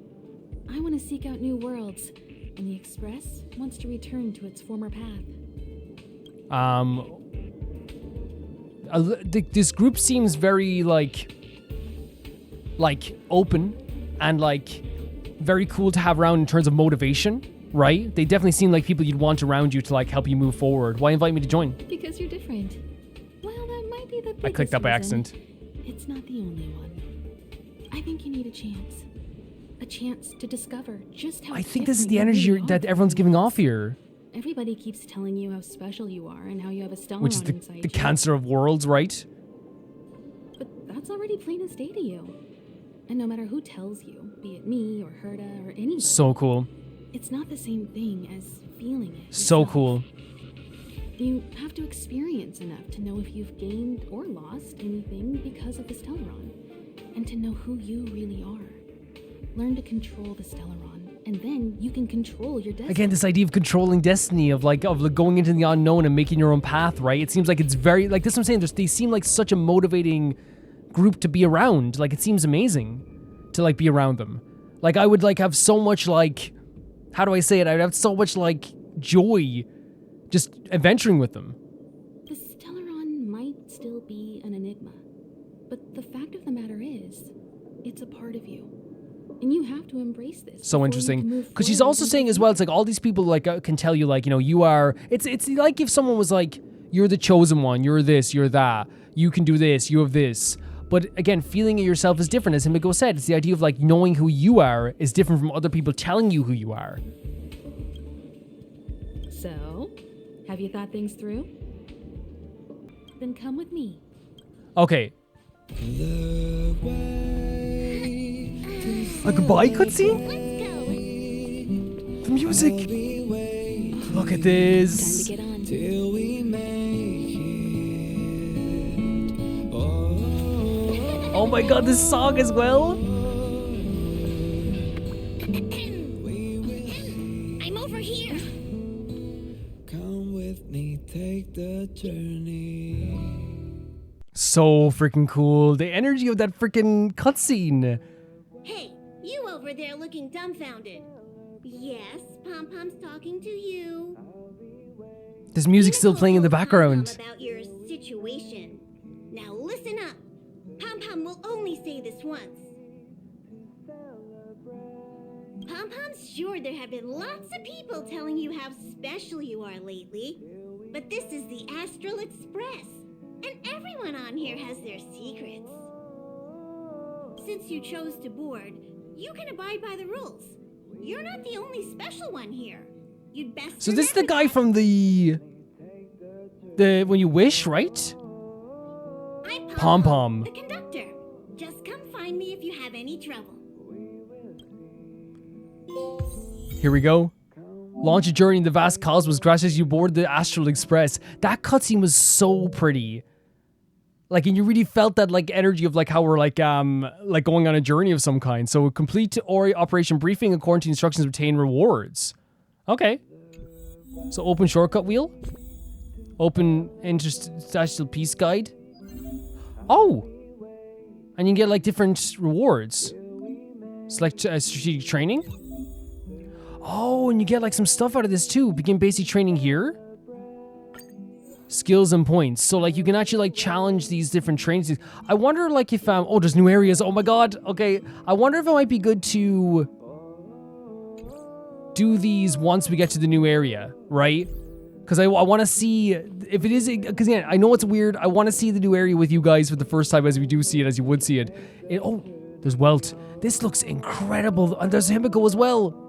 I want to seek out new worlds, and the Express wants to return to its former path. This group seems very like open and like very cool to have around in terms of motivation, right? They definitely seem like people you'd want around you to like help you move forward. Why invite me to join? Because you're different. Well, that might be the biggest I clicked that by reason. accident. It's not the only one. I think you need a chance. A chance to discover just how I think this is the different you energy really that are everyone's from giving everyone off here, Everybody keeps telling you how special you are and how you have a stone which is rod inside the you. cancer of worlds, right? But that's already plain as day to you. And no matter who tells you, be it me or Herta or anyone, So cool. it's not the same thing as feeling it. So yourself. cool. You have to experience enough to know if you've gained or lost anything because of the Stellaron, and to know who you really are. Learn to control the Stellaron, and then you can control your destiny. Again, this idea of controlling destiny, of going into the unknown and making your own path, right? It seems like it's very, like this is what I'm saying, they seem like such a motivating group to be around. Like, it seems amazing to, like, be around them. Like, I would, like, have so much, like, how do I say it? I would have so much, like, joy just adventuring with them. The Stellaron might still be an enigma, but the fact of the matter is, it's a part of you. And you have to embrace this. So before you interesting. can move Because she's forward also into saying the as well, it's like all these people, like, can tell you, like, you know, you are, it's like if someone was like, you're the chosen one, you're this, you're that, you can do this, you have this. But again, feeling it yourself is different. As Himiko said, it's the idea of, like, knowing who you are is different from other people telling you who you are. So, have you thought things through? Then come with me. Okay. A goodbye cutscene? Let's go. The music. Look at Time to this. get on. Till we make it. Oh, Oh my god, this song as well. I'm over here. come with me, take the journey. So freaking cool. The energy of that freaking cutscene. Hey, you over there looking dumbfounded. Yes, Pom Pom's talking to you. This music's still playing in the Pom Pom background. about your situation. Now listen up. Pom Pom will only say this once. Pom Pom's sure there have been lots of people telling you how special you are lately, but this is the Astral Express, and everyone on here has their secrets. Since you chose to board, you can abide by the rules. You're not the only special one here. You'd best So this is the remember guy that. from the When You Wish, right? I'm Pom Pom. the conductor. Just come find me if you have any trouble. Here we go. Launch a journey in the vast cosmos, crash as you board the Astral Express. That cutscene was so pretty. Like, and you really felt that, like, energy of, like, how we're, like going on a journey of some kind. So complete operation briefing according to instructions, obtain rewards. Okay. So open shortcut wheel. Open interstitial peace guide. Oh! And you can get, like, different rewards. Select strategic training. Oh, and you get, like, some stuff out of this too. Begin basic training here. Skills and points. So, like, you can actually, like, challenge these different trainings. I wonder, like, if oh, there's new areas. Oh my god. Okay. I wonder if it might be good to do these once we get to the new area, right? Because I want to see if it is, because again, I know it's weird. I want to see the new area with you guys for the first time as we do see it, as you would see it. Oh, there's Welt. This looks incredible. And there's Himiko as well.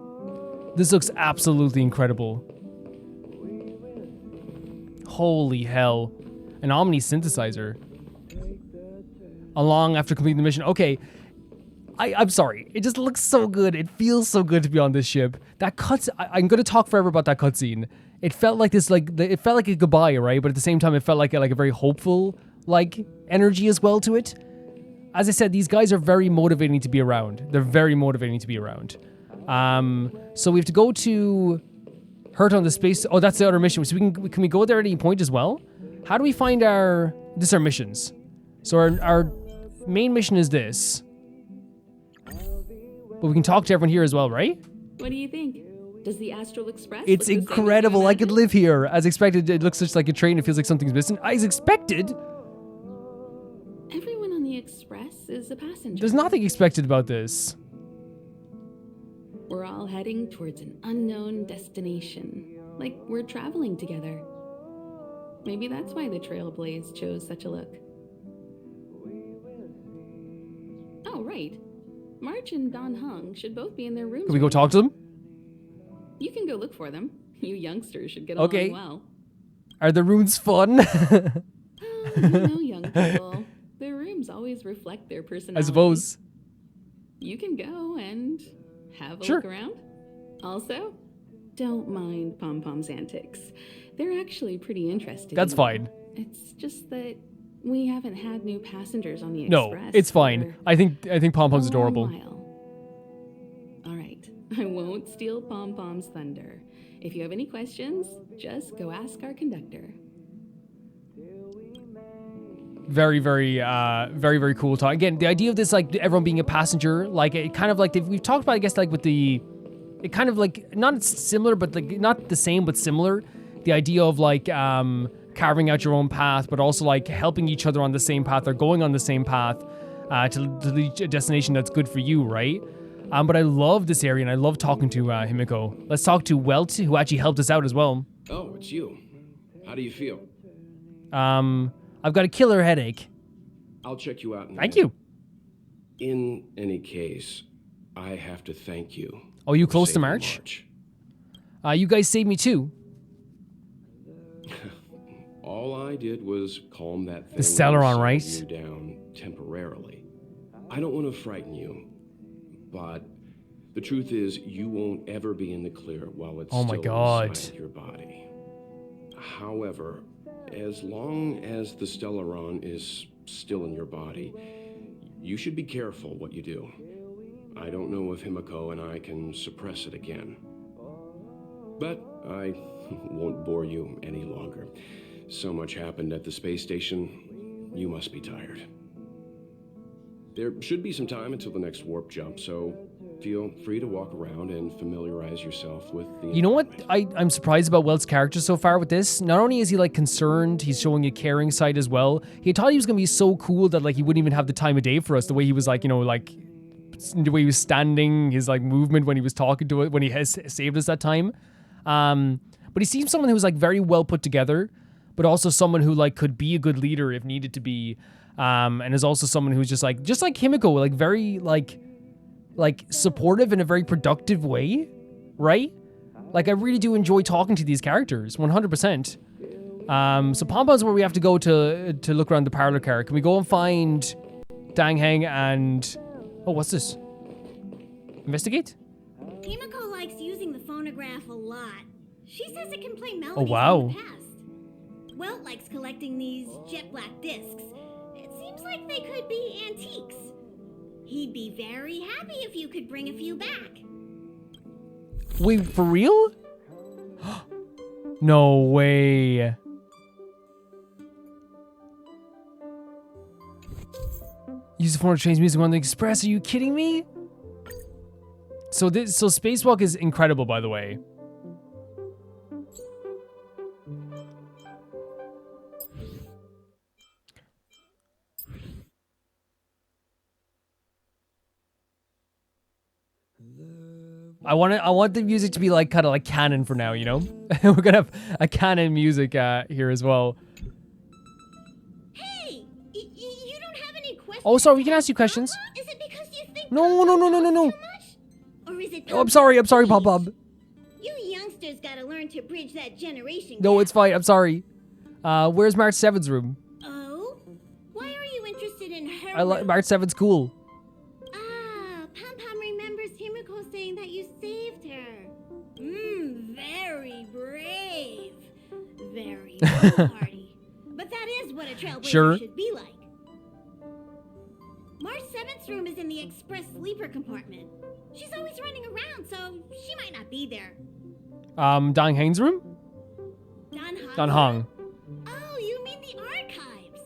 This looks absolutely incredible. Holy hell. An Omni synthesizer. Along after completing the mission. Okay. I'm sorry. It just looks so good. It feels so good to be on this ship. That I'm going to talk forever about that cutscene. It felt like this, like, it felt like a goodbye, right? But at the same time, it felt like a very hopeful, like, energy as well to it. As I said, these guys are very motivating to be around. They're very motivating to be around. So we have to go to Hurt on the space. Oh, that's the other mission. So can we go there at any point as well? How do we find this are our missions. So our main mission is this. But we can talk to everyone here as well, right? What do you think? Does the Astral Express It's look the same as you incredible. I could imagined? live here. As expected, it looks just like a train. It feels like something's missing. As expected? Everyone on the Express is a passenger. There's nothing expected about this. We're all heading towards an unknown destination. Like we're traveling together. Maybe that's why the Trailblaze chose such a look. Oh, right. March and Don Hung should both be in their rooms. Can we go right talk to them? now. You can go look for them. You youngsters should get Okay. along well. Are the rooms fun? Oh, you know, young people. Their rooms always reflect their I personality. suppose. You can go and have a Sure. look around. Also, don't mind Pom Pom's antics. They're actually pretty interesting. That's fine. It's just that we haven't had new passengers on the No, Express. it's fine. for I think Pom Pom's a long adorable. while. All right, I won't steal Pom Pom's thunder. If you have any questions, just go ask our conductor. Very, very cool talk. Again, the idea of this, like, everyone being a passenger, like, it kind of like, we've talked about, I guess, like, with the, it kind of, like, not similar, but, like, not the same, but similar. The idea of, like, carving out your own path, but also, like, helping each other on the same path or going on the same path to reach a destination that's good for you, right? But I love this area, and I love talking to Himiko. Let's talk to Welt, who actually helped us out as well. Oh, it's you. How do you feel? I've got a killer headache. I'll check you out in a Thank minute. you. In any case, I have to thank you. Oh, you for close to saving March? You guys saved me too. All I did was calm that thing The Celeron, that right? slowed you down temporarily. I don't want to frighten you, but the truth is you won't ever be in the clear while it's Oh my still God. inside your body. However, as long as the Stellaron is still in your body, you should be careful what you do. I don't know if Himiko and I can suppress it again. But I won't bore you any longer. So much happened at the space station, you must be tired. There should be some time until the next warp jump, so feel free to walk around and familiarize yourself with the You know what environment. I'm surprised about Welt's character so far with this? Not only is he, like, concerned, he's showing a caring side as well. He thought he was going to be so cool that, like, he wouldn't even have the time of day for us. The way he was, like, you know, like, the way he was standing, his, like, movement when he was talking to it, when he has saved us that time. But he seems someone who's, like, very well put together, but also someone who, like, could be a good leader if needed to be. And is also someone who's just like Himiko, like, very, like supportive in a very productive way, right? Like, I really do enjoy talking to these characters, 100%. So Pom Pom's where we have to go to look around the parlor car. Can we go and find Dang Heng and... Oh, what's this? Investigate? Himiko likes using the phonograph a lot. She says it can play melodies Oh, wow. from the past. Welt likes collecting these jet black discs. It seems like they could be antiques. He'd be very happy if you could bring a few back. Wait, for real? No way. Use the phone to change music on the Express. Are you kidding me? So Spacewalk is incredible, by the way. I want the music to be, like, kind of like canon for now, you know? We're gonna have a canon music here as well. Hey, you don't have any questions? Oh, sorry, we can ask you questions. Is it because you think No. too much? Or is it Oh, I'm sorry, Pop Pop. You youngsters gotta learn to bridge that generation No, gap. it's fine. I'm sorry. Where's March 7's room? Oh? Why are you interested in her? I like March 7's cool. Ah, Pom Pom remembers Himiko saying that you saved her. Very brave. Very foolhardy. But that is what a trailblazer Sure. should be like. March 7's room is in the express sleeper compartment. She's always running around, so she might not be there. Dang Heng's room? Dan Hong. Oh, you mean the archives?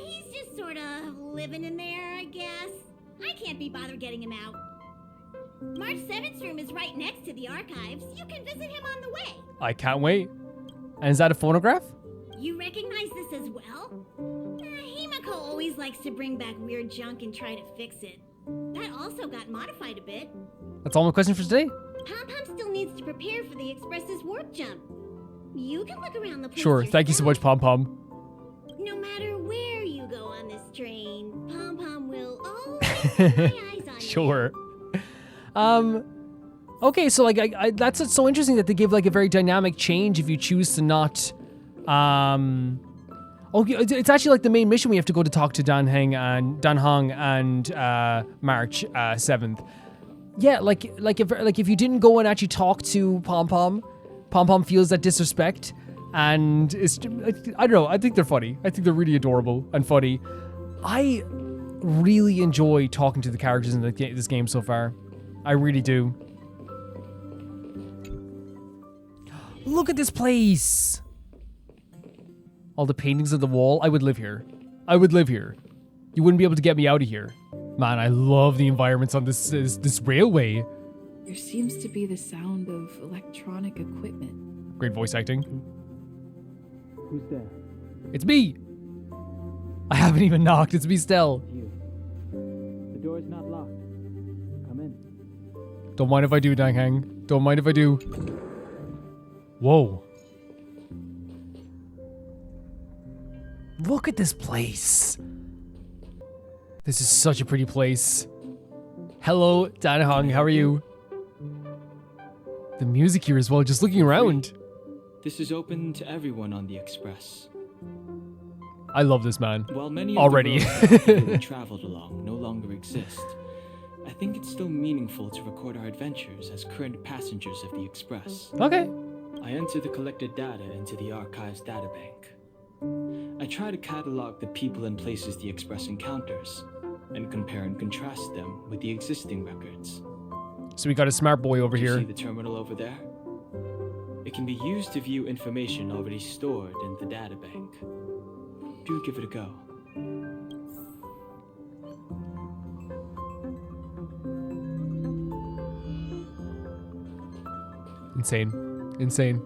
He's just sort of living in there, I guess. I can't be bothered getting him out. March 7's room is right next to the archives. You can visit him on the way. I can't wait. And is that a phonograph? You recognize this as well? Himiko always likes to bring back weird junk and try to fix it. That also got modified a bit. That's all my questions for today. Pom Pom still needs to prepare for the Express's warp jump. You can look around the place Sure. Thank you so much, yourself. Pom Pom. No matter where you go on this train, Pom Pom will always keep my eyes on you. Sure. Okay, so, like, I that's so interesting that they give, like, a very dynamic change if you choose to not Oh, it's actually like the main mission. We have to go to talk to Dan Hong and March 7th. Yeah, like if you didn't go and actually talk to Pom Pom feels that disrespect, and it's, I don't know. I think they're funny. I think they're really adorable and funny. I really enjoy talking to the characters in this game so far. I really do. Look at this place. All the paintings on the wall. I would live here. I would live here. You wouldn't be able to get me out of here. Man, I love the environments on this railway. There seems to be the sound of electronic equipment. Great voice acting. Who's there? It's me. I haven't even knocked. It's me still. You. The door is not locked. Come in. Don't mind if I do, Dang Hang. Don't mind if I do. Whoa. Look at this place. This is such a pretty place. Hello, Dan Hong. How are you? The music here as well, just looking around. This is open to everyone on the Express. I love this man. While many Already. of the roads that we traveled along no longer exist, I think it's still meaningful to record our adventures as current passengers of the Express. Okay. I enter the collected data into the Archive's databank. I try to catalog the people and places the Express encounters, and compare and contrast them with the existing records. So we got a smart boy over here. See the terminal over there? It can be used to view information already stored in the databank. Do give it a go. Insane. Insane.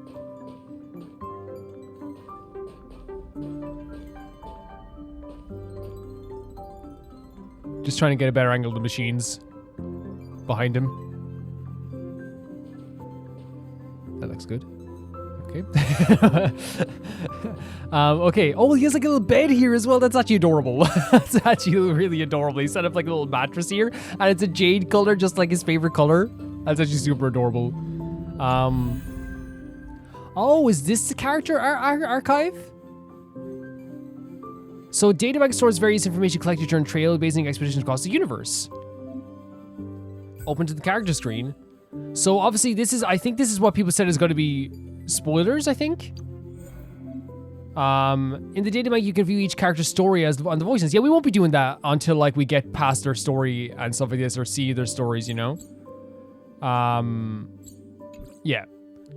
Just trying to get a better angle of the machines behind him. That looks good. Okay. Okay. Oh, he has like a little bed here as well. That's actually adorable. That's actually really adorable. He set up like a little mattress here, and it's a jade color, just like his favorite color. That's actually super adorable. Oh, is this the character archive? So databank stores various information collected during trailblazing expeditions across the universe. Open to the character screen. So obviously I think this is what people said is going to be spoilers, I think. In the databank you can view each character's story on the voices. Yeah, we won't be doing that until like we get past their story and stuff like this, or see their stories, you know? Yeah.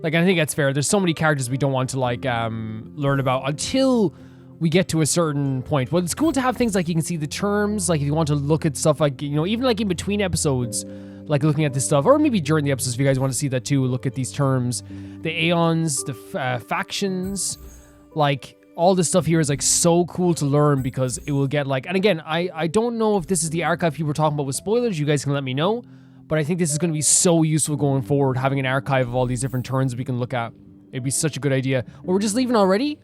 Like, I think that's fair. There's so many characters we don't want to like learn about until we get to a certain point. Well, it's cool to have things like you can see the terms, like if you want to look at stuff like, you know, even like in between episodes, like looking at this stuff, or maybe during the episodes if you guys want to see that too, look at these terms, the aeons, the factions, like all this stuff here is like so cool to learn because it will get like, and again, I don't know if this is the archive people were talking about with spoilers, you guys can let me know, but I think this is going to be so useful going forward, having an archive of all these different turns we can look at. It'd be such a good idea. Well, we're just leaving already?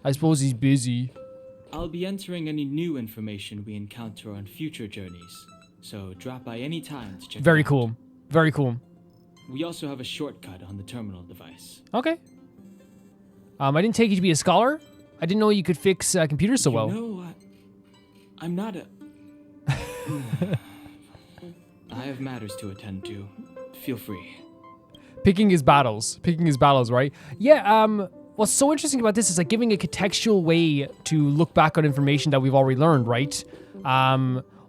I suppose he's busy. I'll be entering any new information we encounter on future journeys, so drop by any time to check Very it out. cool. Very cool. We also have a shortcut on the terminal device. Okay. I didn't take you to be a scholar. I didn't know you could fix computers so well. You know what? I'm not a... I have matters to attend to. Feel free. Picking his battles, right? Yeah, what's so interesting about this is like giving a contextual way to look back on information that we've already learned, right?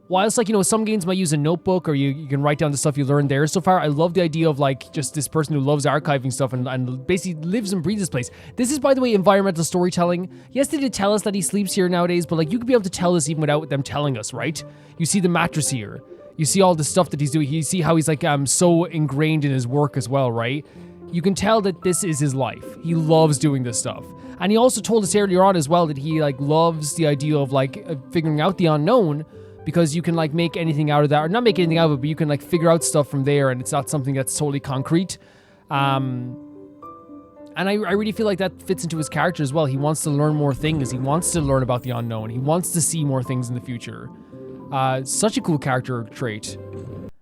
Whilst like, you know, some games might use a notebook or you can write down the stuff you learned there so far, I love the idea of like just this person who loves archiving stuff and basically lives and breathes this place. This is, by the way, environmental storytelling. Yes, they did tell us that he sleeps here nowadays, but like you could be able to tell this even without them telling us, right? You see the mattress here. You see all the stuff that he's doing. You see how he's like so ingrained in his work as well, right? You can tell that this is his life. He loves doing this stuff. And he also told us earlier on as well that he like loves the idea of like figuring out the unknown, because you can like make anything out of that, or not make anything out of it, but you can like figure out stuff from there, and it's not something that's totally concrete. And I really feel like that fits into his character as well. He wants to learn more things. He wants to learn about the unknown. He wants to see more things in the future. Such a cool character trait.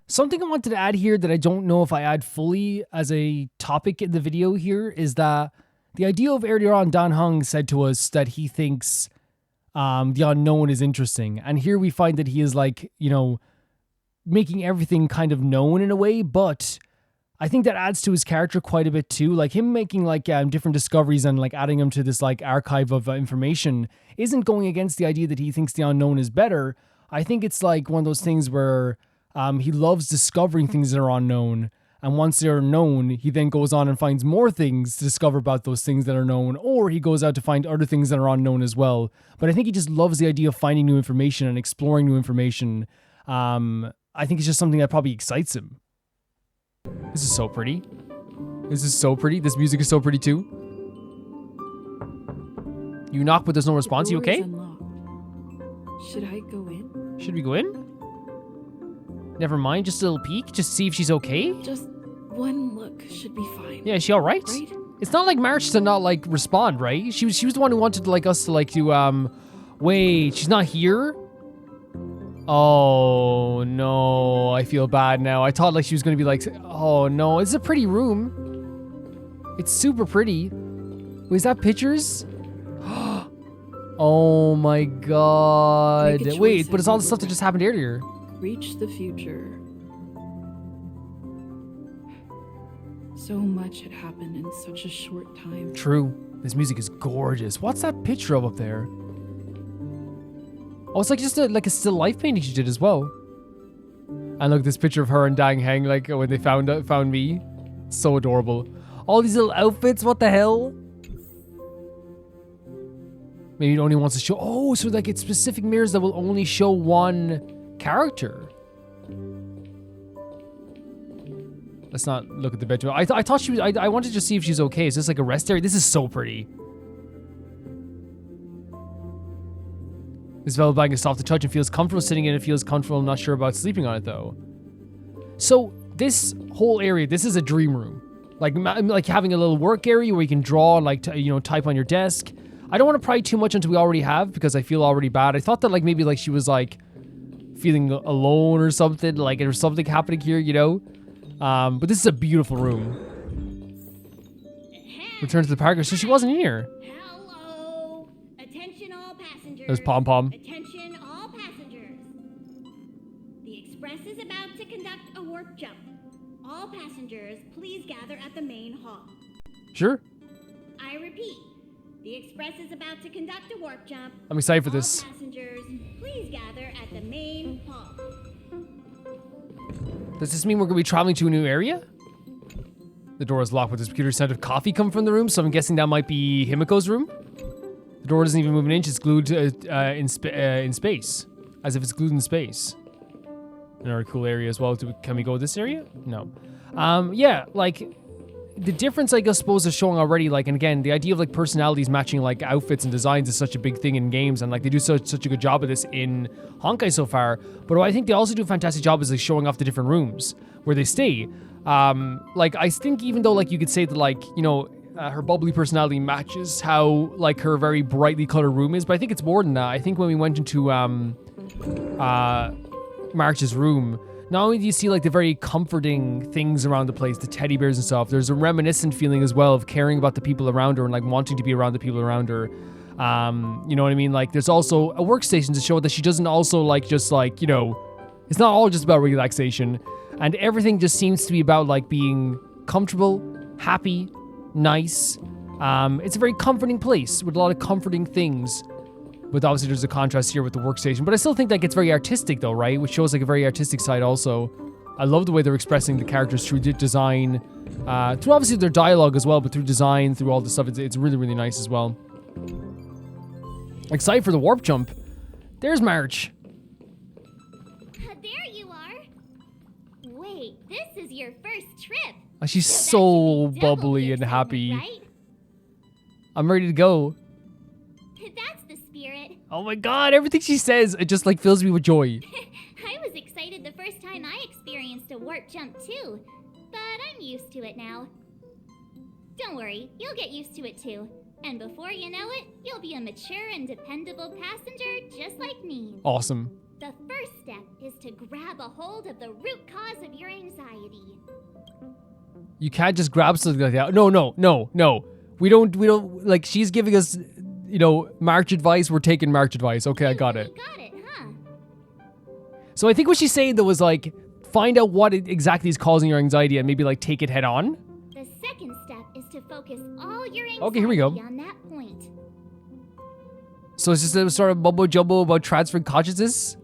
Something I wanted to add here that I don't know if I add fully as a topic in the video here is that the idea of earlier on, Dan Heng said to us that he thinks the unknown is interesting. And here we find that he is like, you know, making everything kind of known in a way, but I think that adds to his character quite a bit too. Like him making like different discoveries and like adding him to this like archive of information isn't going against the idea that he thinks the unknown is better. I think it's like one of those things where he loves discovering things that are unknown. And once they're known, he then goes on and finds more things to discover about those things that are known, or he goes out to find other things that are unknown as well. But I think he just loves the idea of finding new information and exploring new information. I think it's just something that probably excites him. This is so pretty. This is so pretty. This music is so pretty too. You knock, but there's no response. You okay? Should I go in? Should we go in? Never mind, just a little peek, just see if she's okay. Just one look should be fine. Yeah, is she all right? Right? It's not like March to not like respond, right? She was the one who wanted like us to like do wait, she's not here? Oh no, I feel bad now. I thought like she was gonna be like, oh no, it's a pretty room. It's super pretty. Wait, is that pictures? Oh my god. Wait, but it's all the stuff that just happened earlier. Reach the future. So much had happened in such a short time. True. This music is gorgeous. What's that picture of up there? Oh, it's like just like a still life painting she did as well. And look, this picture of her and Dang Heng, like when they found me. So adorable. All these little outfits, what the hell? Maybe it only wants to show, oh, so like it's specific mirrors that will only show one character. Let's not look at the bedroom. I thought she was, I wanted to see if she's okay. Is this like a rest area? This is so pretty. This velvet blanket is soft to touch and feels comfortable sitting in it. Feels comfortable. I'm not sure about sleeping on it though. So this whole area, this is a dream room. Like having a little work area where you can draw and like, type on your desk. I don't want to pry too much into we already have because I feel already bad. I thought that like maybe like she was like feeling alone or something. Like there's something happening here, But this is a beautiful room. Return to the park. So she wasn't here. Hello. Attention all passengers. There's Pom Pom. Attention all passengers. The express is about to conduct a warp jump. All passengers, please gather at the main hall. Sure. I repeat. The express is about to conduct a warp jump. I'm excited for this. All passengers, please gather at the main hall. Does this mean we're going to be traveling to a new area? The door is locked with this peculiar scent of coffee coming from the room, so I'm guessing that might be Himiko's room. The door doesn't even move an inch. It's glued in space. As if it's glued in space. Another cool area as well. Can we go this area? No. Yeah, like... The difference, I suppose, is showing already, like, and again, the idea of, like, personalities matching, like, outfits and designs is such a big thing in games, and, like, they do such a good job of this in Honkai so far, but what I think they also do a fantastic job is, like, showing off the different rooms where they stay. Like, I think even though, like, you could say that, like, her bubbly personality matches how, like, her very brightly colored room is, but I think it's more than that. I think when we went into, March's room, not only do you see like the very comforting things around the place, the teddy bears and stuff, there's a reminiscent feeling as well of caring about the people around her and like wanting to be around the people around her. You know what I mean? Like there's also a workstation to show that she doesn't also like just like, it's not all just about relaxation, and everything just seems to be about like being comfortable, happy, nice. It's a very comforting place with a lot of comforting things. But obviously there's a contrast here with the workstation. But I still think that gets very artistic though, right? Which shows like a very artistic side also. I love the way they're expressing the characters through design. Through obviously their dialogue as well, but through design, through all the stuff. It's really, really nice as well. Excited for the warp jump. There's March. There you are. Wait, this is your first trip. Oh, she's So that so should be double bubbly the and excitement, happy. right? I'm ready to go. That's the spirit. Oh my god, everything she says, it just like fills me with joy. I was excited the first time I experienced a warp jump too, but I'm used to it now. Don't worry, you'll get used to it too. And before you know it, you'll be a mature and dependable passenger just like me. Awesome. The first step is to grab a hold of the root cause of your anxiety. You can't just grab something like that. No. We don't, like, she's giving us, you know, March advice. We're taking March advice. Okay, I got it. You got it, huh? So I think what she's saying, though, is, like, find out what exactly is causing your anxiety and maybe, like, take it head on. The second step is to focus all your anxiety Okay, here we go. on that point. So it's just a sort of mumbo jumbo about transferring consciousness.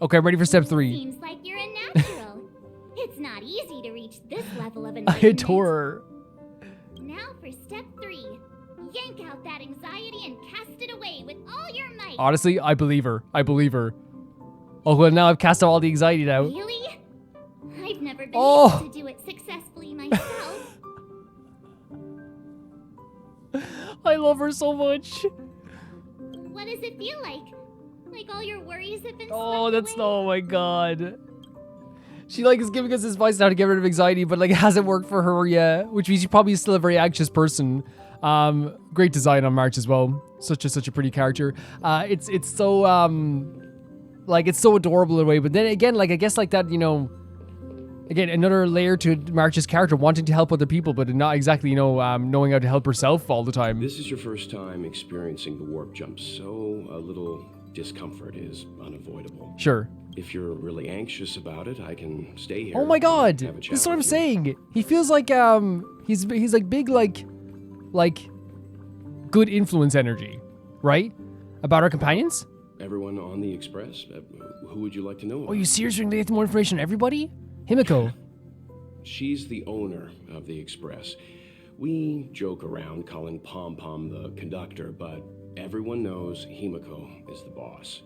Okay, I'm ready for step 3. Seems like you're a natural. It's not easy to reach this level of I enlightenment. adore her. Now for step 3. Yank out that anxiety and cast it away with all your might. Honestly, I believe her. I believe her. Oh, well, now I've cast out all the anxiety now. Really? I've never been Oh. able to do it successfully myself. I love her so much. What does it feel like? Like all your worries have been Oh, swept that's, away? oh my god. She, like, is giving us this advice now to get rid of anxiety, but, like, it hasn't worked for her yet, which means she's probably still a very anxious person. Great design on March as well. Such a pretty character. It's so, like, it's so adorable in a way, but then again, like, I guess, like, that, you know, again, another layer to March's character, wanting to help other people, but not exactly, you know, knowing how to help herself all the time. This is your first time experiencing the warp jump, so a little discomfort is unavoidable. Sure. If you're really anxious about it, I can stay here. Oh my god, and have a this chat is what I'm with you. saying. He feels like, he's like big, like, good influence energy, right? About our companions? Everyone on the Express? Who would you like to know Oh, about? you seriously going to get more information on everybody? Himiko. She's the owner of the Express. We joke around calling Pom Pom the conductor, but everyone knows Himiko is the boss.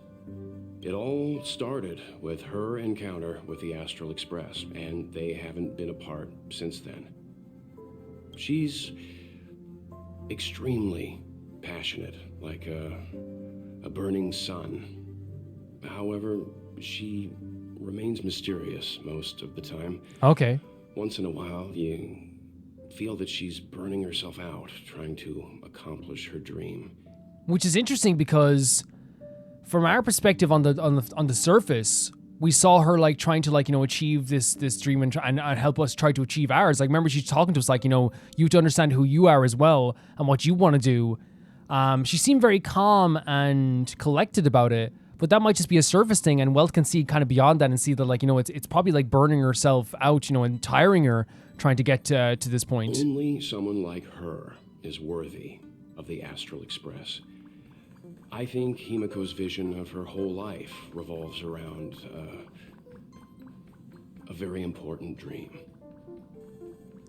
It all started with her encounter with the Astral Express, and they haven't been apart since then. She's extremely passionate, like a burning sun. However, she remains mysterious most of the time. Okay. Once in a while, you feel that she's burning herself out, trying to accomplish her dream. Which is interesting because from our perspective on the surface, we saw her like trying to, like, you know, achieve this dream and help us try to achieve ours. Like, remember, she's talking to us like, you know, you have to understand who you are as well and what you want to do. She seemed very calm and collected about it, but that might just be a surface thing, and Welt can see kind of beyond that and see that, like, you know, it's probably like burning herself out, you know, and tiring her trying to get to this point. Only someone like her is worthy of the Astral Express. I think Himiko's vision of her whole life revolves around a very important dream.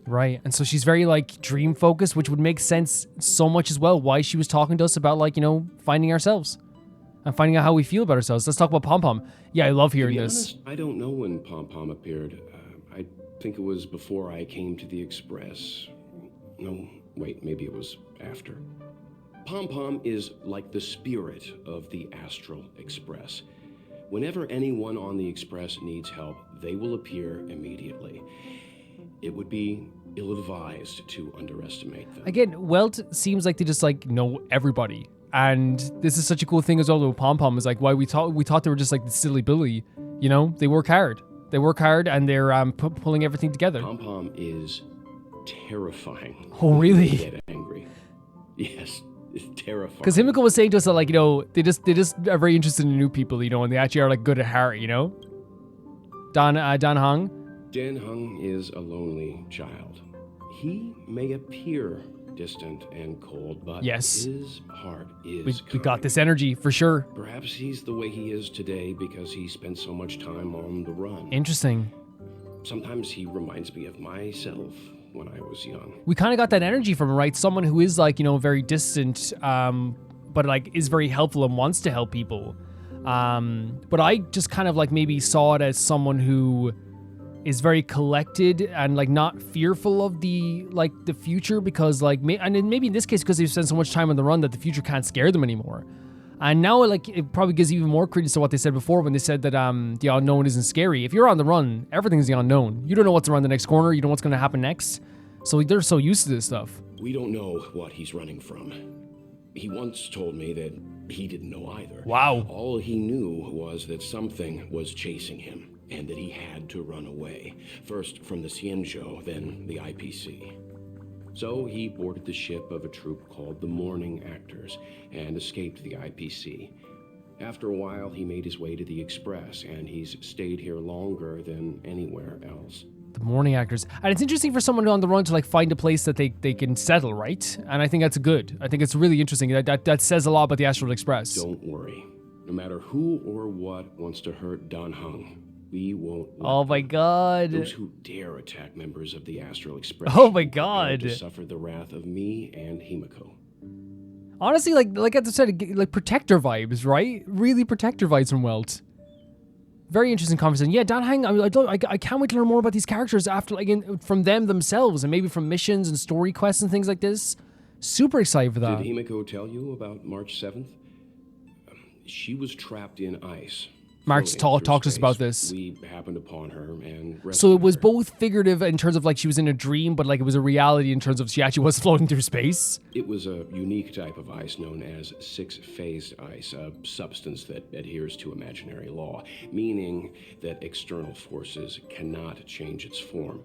Right. And so she's very, like, dream focused, which would make sense so much as well why she was talking to us about, like, you know, finding ourselves and finding out how we feel about ourselves. Let's talk about Pom Pom. Yeah, I love hearing To be this. honest, I don't know when Pom Pom appeared. I think it was before I came to the Express. No, wait, maybe it was after. Pom Pom is like the spirit of the Astral Express. Whenever anyone on the Express needs help, they will appear immediately. It would be ill-advised to underestimate them. Again, Welt seems like they just, like, know everybody. And this is such a cool thing as well with Pom Pom, is like why we thought they were just like the silly Billy, you know? They work hard. They work hard and they're pulling everything together. Pom Pom is terrifying. Oh, really? They get angry. Yes, it's terrifying. Because Himiko was saying to us that, like, you know, they just are very interested in new people, you know, and they actually are, like, good at heart, you know? Dan Hong? Dan Hung is a lonely child. He may appear distant and cold, but Yes. his heart is We got kind. this energy for sure. Perhaps he's the way he is today because he spent so much time on the run. Interesting. Sometimes he reminds me of myself when I was young. We kind of got that energy from him, right? Someone who is, like, you know, very distant, but, like, is very helpful and wants to help people. But I just kind of, like, maybe saw it as someone who is very collected and, like, not fearful of the future because, like, and maybe in this case because they've spent so much time on the run that the future can't scare them anymore. And now, like, it probably gives even more credence to what they said before when they said that the unknown isn't scary. If you're on the run, everything's the unknown. You don't know what's around the next corner. You don't know what's going to happen next. So they're so used to this stuff. We don't know what he's running from. He once told me that he didn't know either. Wow. All he knew was that something was chasing him and that he had to run away. First from the Cienjo, then the IPC. So he boarded the ship of a troupe called the Morning Actors and escaped the IPC. After a while, he made his way to the Express, and he's stayed here longer than anywhere else. The morning actors. And it's interesting for someone on the run to like find a place that they can settle, right? And I think that's good. I think it's really interesting. That says a lot about the Astral Express. Don't worry. No matter who or what wants to hurt Dan Heng, we won't let Oh my them. god. Those who dare attack members of the Astral Express Oh my prepare to god. suffer the wrath of me and Himiko. Honestly, like I said, like protector vibes, right? Really protector vibes from Welt. Very interesting conversation. Yeah, Dan Heng, I can't wait to learn more about these characters after, like, from them themselves, and maybe from missions and story quests and things like this. Super excited for that. Did Himiko tell you about March 7th? She was trapped in ice. Mark's floating through talked to us about space. this. We happened upon her and rescued So it was her. both figurative in terms of like she was in a dream, but like it was a reality in terms of she actually was floating through space. It was a unique type of ice known as six-phased ice, a substance that adheres to imaginary law, meaning that external forces cannot change its form.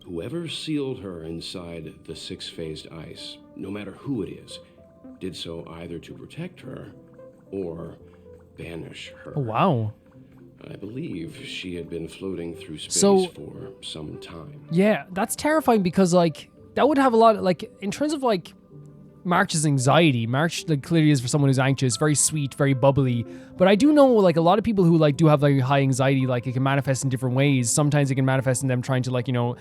Whoever sealed her inside the six-phased ice, no matter who it is, did so either to protect her or banish her. Oh, wow. I believe she had been floating through space So- for some time. Yeah, that's terrifying because like that would have a lot of, like, in terms of like March's anxiety. March like clearly is for someone who's anxious, very sweet, very bubbly. But I do know like a lot of people who like do have like high anxiety, like it can manifest in different ways. Sometimes it can manifest in them trying to like, you know,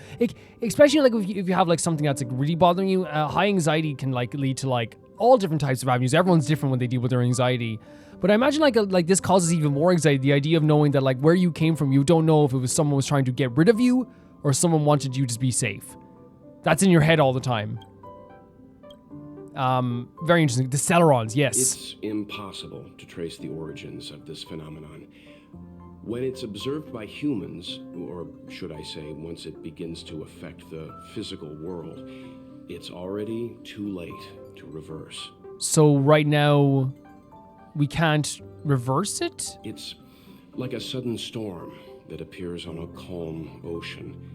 especially like if you have like something that's like really bothering you, high anxiety can like lead to like all different types of avenues. Everyone's different when they deal with their anxiety. But I imagine like this causes even more anxiety. The idea of knowing that like where you came from, you don't know if it was someone was trying to get rid of you or someone wanted you to be safe. That's in your head all the time. Very interesting. The Celerons, yes. It's impossible to trace the origins of this phenomenon. When it's observed by humans, or should I say, once it begins to affect the physical world, it's already too late to reverse. So right now, we can't reverse it? It's like a sudden storm that appears on a calm ocean.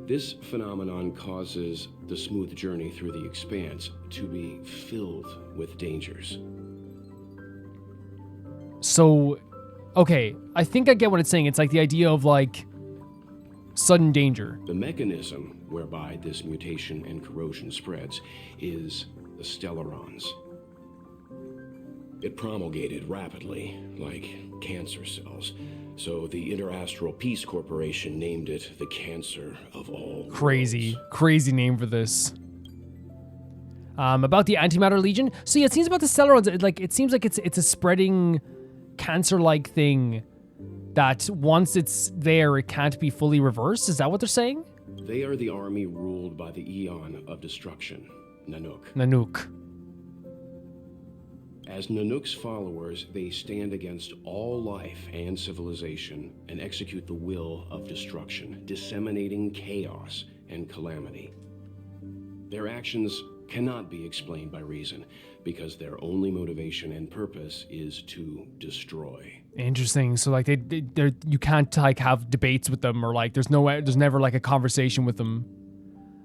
This phenomenon causes the smooth journey through the expanse to be filled with dangers. So, okay, I think I get what it's saying. It's like the idea of like sudden danger. The mechanism whereby this mutation and corrosion spreads is the Stellarons. It promulgated rapidly, like cancer cells. So the Interastral Peace Corporation named it the cancer of all Crazy, worlds. crazy name for this. About the Antimatter Legion. So yeah, it seems about the Celerons. It seems like it's a spreading cancer-like thing that once it's there, it can't be fully reversed. Is that what they're saying? They are the army ruled by the Eon of Destruction, Nanook. Nanook. As Nanook's followers, they stand against all life and civilization and execute the will of destruction, disseminating chaos and calamity. Their actions cannot be explained by reason, because their only motivation and purpose is to destroy. Interesting. So like they're you can't like have debates with them or like there's never like a conversation with them.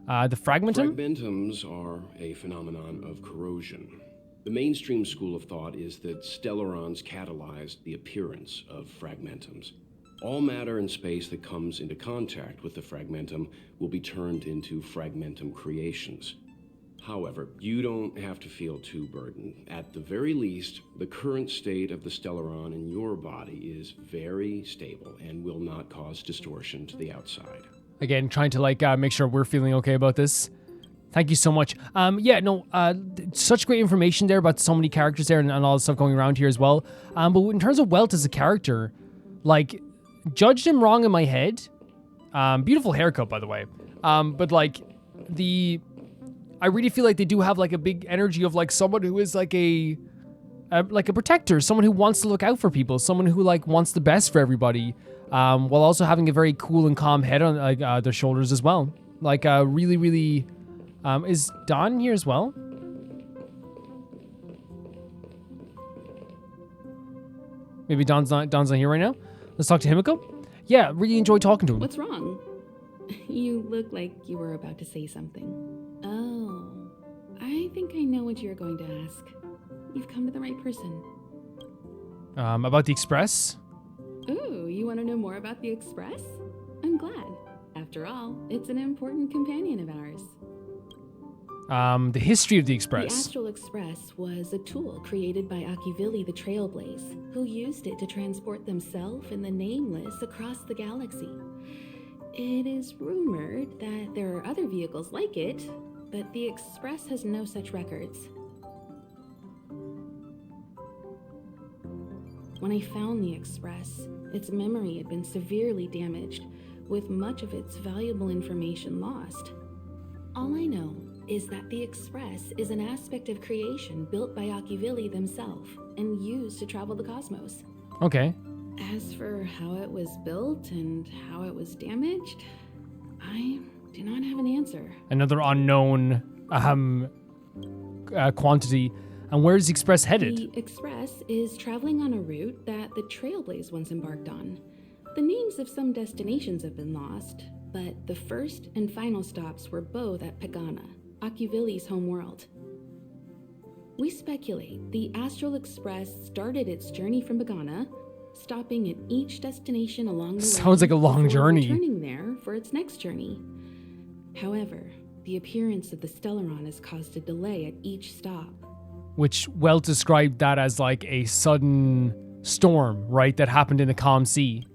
The Fragmentum? Fragmentums are a phenomenon of corrosion. The mainstream school of thought is that Stellarons catalyzed the appearance of fragmentums. All matter and space that comes into contact with the fragmentum will be turned into fragmentum creations. However, you don't have to feel too burdened. At the very least, the current state of the Stellaron in your body is very stable and will not cause distortion to the outside. Again, trying to like make sure we're feeling okay about this. Thank you so much. Such great information there about so many characters there and all the stuff going around here as well. But in terms of Welt as a character, like, judged him wrong in my head. Beautiful haircut, by the way. But like, I really feel like they do have like a big energy of like someone who is like a protector, someone who wants to look out for people, someone who like wants the best for everybody, while also having a very cool and calm head on their shoulders as well. Like, really, really. Is Don here as well? Maybe Don's not here right now. Let's talk to Himiko. Yeah, really enjoyed talking to him. What's wrong? You look like you were about to say something. know what you're going to ask. You've come to the right person. About the Express? Ooh, you want to know more about the Express? I'm glad. After all, it's an important companion of ours. The history of the The Express. Astral Express was a tool created by Akivili the Trailblaze, who used it to transport themselves and the Nameless across the galaxy. It is rumored that there are other vehicles like it, but the Express has no such records. When I found the Express, its memory had been severely damaged, with much of its valuable information lost. All I know is that the Express is an aspect of creation built by Akivili themselves and used to travel the cosmos. Okay. As for how it was built and how it was damaged, I do not have an answer. Another unknown quantity. And where is the Express headed? The Express is traveling on a route that the Trailblaze once embarked on. The names of some destinations have been lost, but the first and final stops were both at Pagana, Akivili's homeworld. We speculate the Astral Express started its journey from Pagana, stopping at each destination along the way. Sounds like a long before journey. returning there for its next journey. However, the appearance of the Stellaron has caused a delay at each stop. Which well described that as like a sudden storm, right? That happened in the calm sea.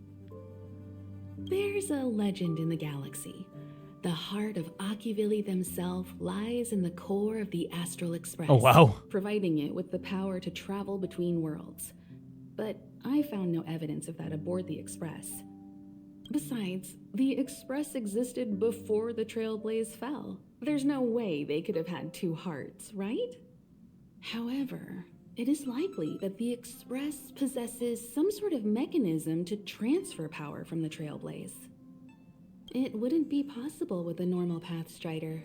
There's a legend in the galaxy. The heart of Akivili themselves lies in the core of the Astral Express. Oh, wow. Providing it with the power to travel between worlds. But I found no evidence of that aboard the Express. Besides, the Express existed before the Trailblaze fell. There's no way they could have had two hearts, right? However, it is likely that the Express possesses some sort of mechanism to transfer power from the Trailblaze. It wouldn't be possible with a normal Path Strider.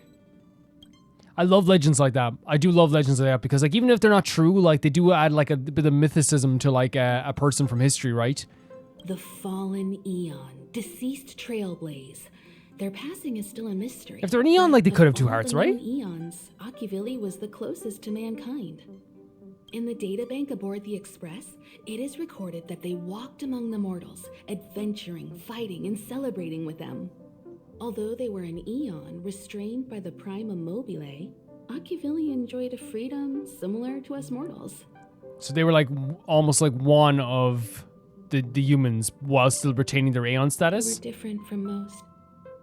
I love legends like that. I do love legends like that because like even if they're not true, like they do add like a bit of mythicism to like a person from history, right? The fallen Eon, deceased Trailblaze. Their passing is still a mystery. If they're an Eon, like they But could have of two all hearts, the right? known Eons, Akivili was the closest to mankind. In the databank aboard the Express, it is recorded that they walked among the mortals, adventuring, fighting, and celebrating with them. Although they were an Eon restrained by the Prima Mobile, Akivili enjoyed a freedom similar to us mortals. So they were like almost like one of the humans while still retaining their Aeon They status. were different from most.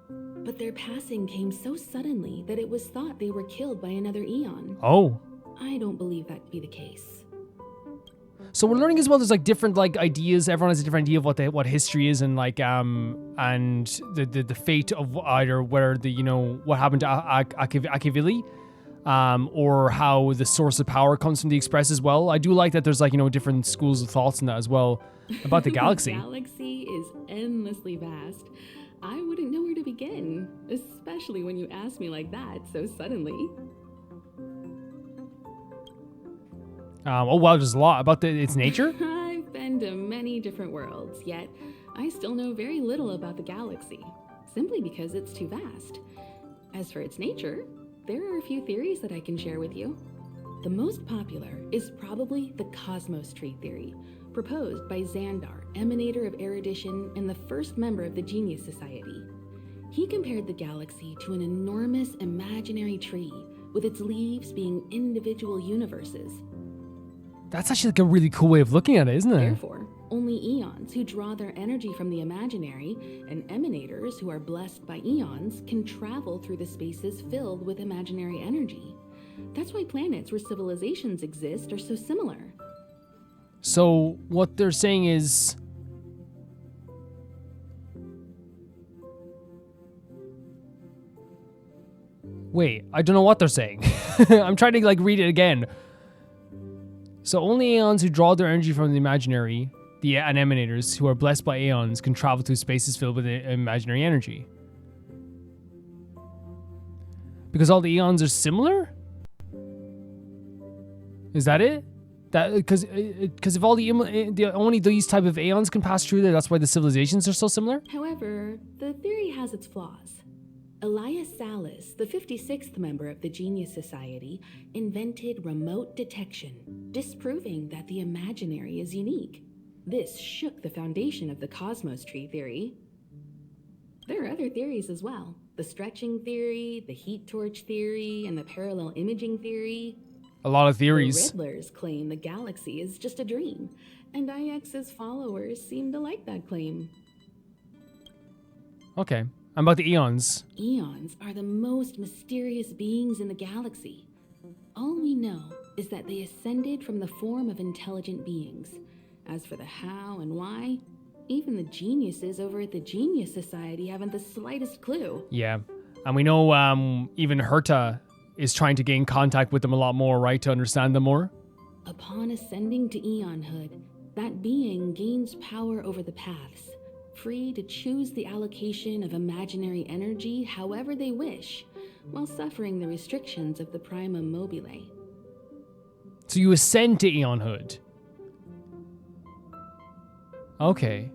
But their passing came so suddenly that it was thought they were killed by another Eon. Oh. I don't believe that to be the case. So we're learning as well. There's like different like ideas. Everyone has a different idea of what history is and like and the fate of either whether the what happened to Akivili, or how the source of power comes from the Express as well. I do like that there's like different schools of thoughts in that as well about the galaxy. The galaxy is endlessly vast. I wouldn't know where to begin, especially when you ask me like that so suddenly. Oh wow, there's a lot about its nature. I've been to many different worlds, yet I still know very little about the galaxy, simply because it's too vast. As for its nature, there are a few theories that I can share with you. The most popular is probably the Cosmos Tree theory, proposed by Xandar, emanator of erudition and the first member of the Genius Society. He compared the galaxy to an enormous imaginary tree, with its leaves being individual universes. That's actually like a really cool way of looking at it, isn't it? Therefore, only Eons who draw their energy from the imaginary and emanators who are blessed by Eons can travel through the spaces filled with imaginary energy. That's why planets where civilizations exist are so similar. So what they're saying is, wait, I don't know what they're saying. I'm trying to like read it again. So only Aeons who draw their energy from the imaginary, the emanators who are blessed by Aeons, can travel through spaces filled with imaginary energy. Because all the Aeons are similar? Is that it? That because if all only these type of Aeons can pass through there, that's why the civilizations are so similar? However, the theory has its flaws. Elias Salas, the 56th member of the Genius Society, invented remote detection, disproving that the imaginary is unique. This shook the foundation of the cosmos tree theory. There are other theories as well. The stretching theory, the heat torch theory, and the parallel imaging theory. A lot of theories. The Riddlers claim the galaxy is just a dream, and IX's followers seem to like that claim. Okay. And about the Eons. Eons are the most mysterious beings in the galaxy. All we know is that they ascended from the form of intelligent beings. As for the how and why, even the geniuses over at the Genius Society haven't the slightest clue. Yeah. And we know even Herta is trying to gain contact with them a lot more, right? To understand them more. Upon ascending to Eonhood, that being gains power over the paths, free to choose the allocation of imaginary energy however they wish, while suffering the restrictions of the primum mobile. So you ascend to Eonhood. Okay.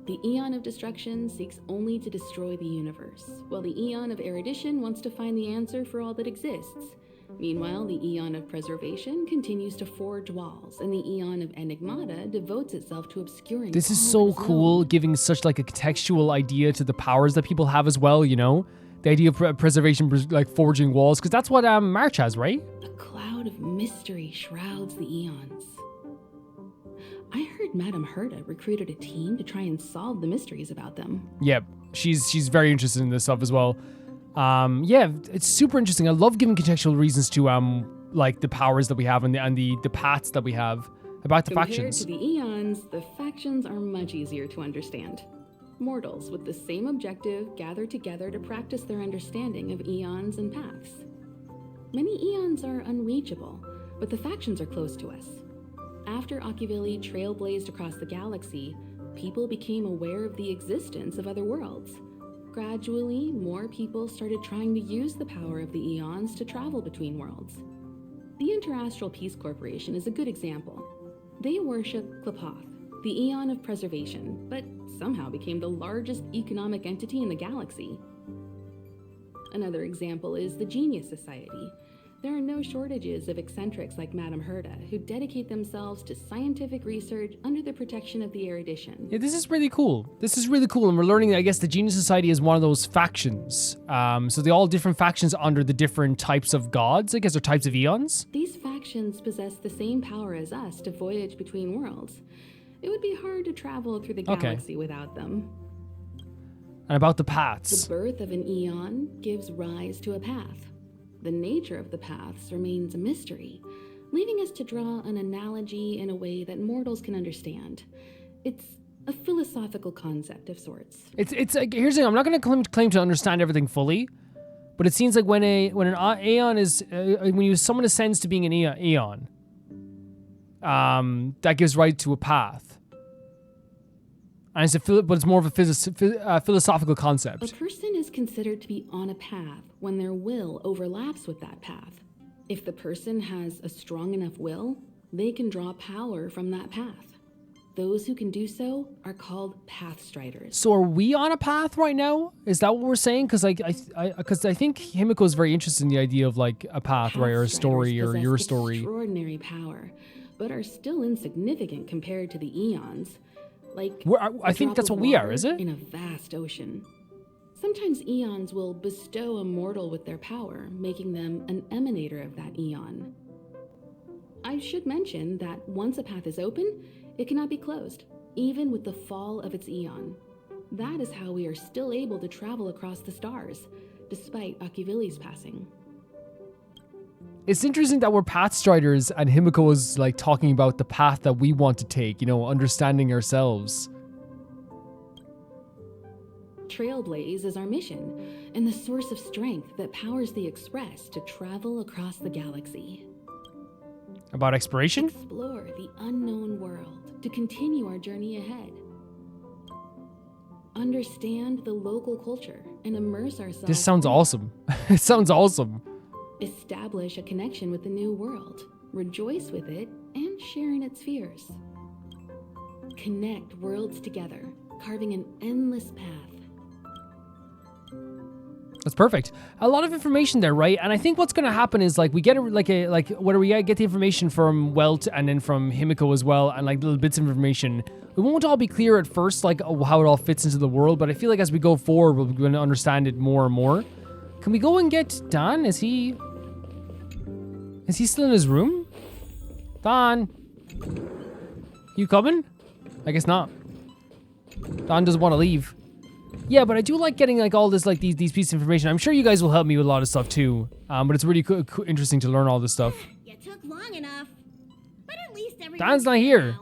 The Eon of Destruction seeks only to destroy the universe, while the Eon of Erudition wants to find the answer for all that exists. Meanwhile, the Eon of Preservation continues to forge walls, and the Eon of Enigmata devotes itself to obscuring. This is all so that is cool, known. giving such like a contextual idea to the powers that people have as well, you know? The idea of preservation, like forging walls, because that's what March has, right? A cloud of mystery shrouds the Eons. I heard Madame Herta recruited a team to try and solve the mysteries about them. Yep, she's very interested in this stuff as well. Yeah, it's super interesting. I love giving contextual reasons to like the powers that we have and the paths that we have about the Compared factions. to the Eons, the factions are much easier to understand. Mortals with the same objective gather together to practice their understanding of eons and paths. Many eons are unreachable, but the factions are close to us. After Ocuvili trailblazed across the galaxy, people became aware of the existence of other worlds. Gradually, more people started trying to use the power of the eons to travel between worlds. The Interastral Peace Corporation is a good example. They worship Klapoth, the Eon of Preservation, but somehow became the largest economic entity in the galaxy. Another example is the Genius Society. There are no shortages of eccentrics like Madame Herta who dedicate themselves to scientific research under the protection of the erudition. Yeah, this is really cool. This is really cool, and we're learning that I guess the Genius Society is one of those factions. So they're all different factions under the different types of gods, I guess, or types of eons. These factions possess the same power as us to voyage between worlds. It would be hard to travel through the galaxy without them. And about the The paths. birth of an eon gives rise to a path. The nature of the paths remains a mystery, leaving us to draw an analogy in a way that mortals can understand. It's a philosophical concept of sorts. It's like, here's the thing. I'm not going to claim to understand everything fully, but it seems like when an aeon is when someone ascends to being an aeon, that gives rise to a path. And but it's more of a philosophical concept. A person is considered to be on a path when their will overlaps with that path. If the person has a strong enough will, they can draw power from that path. Those who can do so are called path striders. So are we on a path right now? Is that what we're saying? Because I think Himiko is very interested in the idea of like a path, right, or a story, or your story. Extraordinary power, but are still insignificant compared to the eons. Like I think that's what we are, is it? In a vast ocean. Sometimes eons will bestow a mortal with their power, making them an emanator of that eon. I should mention that once a path is open, it cannot be closed, even with the fall of its eon. That is how we are still able to travel across the stars, despite Ocuvili's passing. It's interesting that we're path striders and Himiko is like talking about the path that we want to take, you know, understanding ourselves. Trailblaze is our mission, and the source of strength that powers the Express to travel across the galaxy. About exploration? Explore the unknown world to continue our journey ahead. Understand the local culture and immerse ourselves. This sounds in it. awesome. It sounds awesome. Establish a connection with the new world, rejoice with it, and share in its fears. Connect worlds together, carving an endless path. That's perfect. A lot of information there, right? And I think what's going to happen is like we get where we get the information from Welt and then from Himiko as well, and like little bits of information. It won't all be clear at first, like how it all fits into the world, but I feel like as we go forward, we're going to understand it more and more. Can we go and get Don? Is he still in his room? Don, you coming? I guess not. Don doesn't want to leave. Yeah, but I do like getting like all this, like these pieces of information. I'm sure you guys will help me with a lot of stuff too. But it's really interesting to learn all this stuff. You took long enough, but at least everyone's Don's not here. now.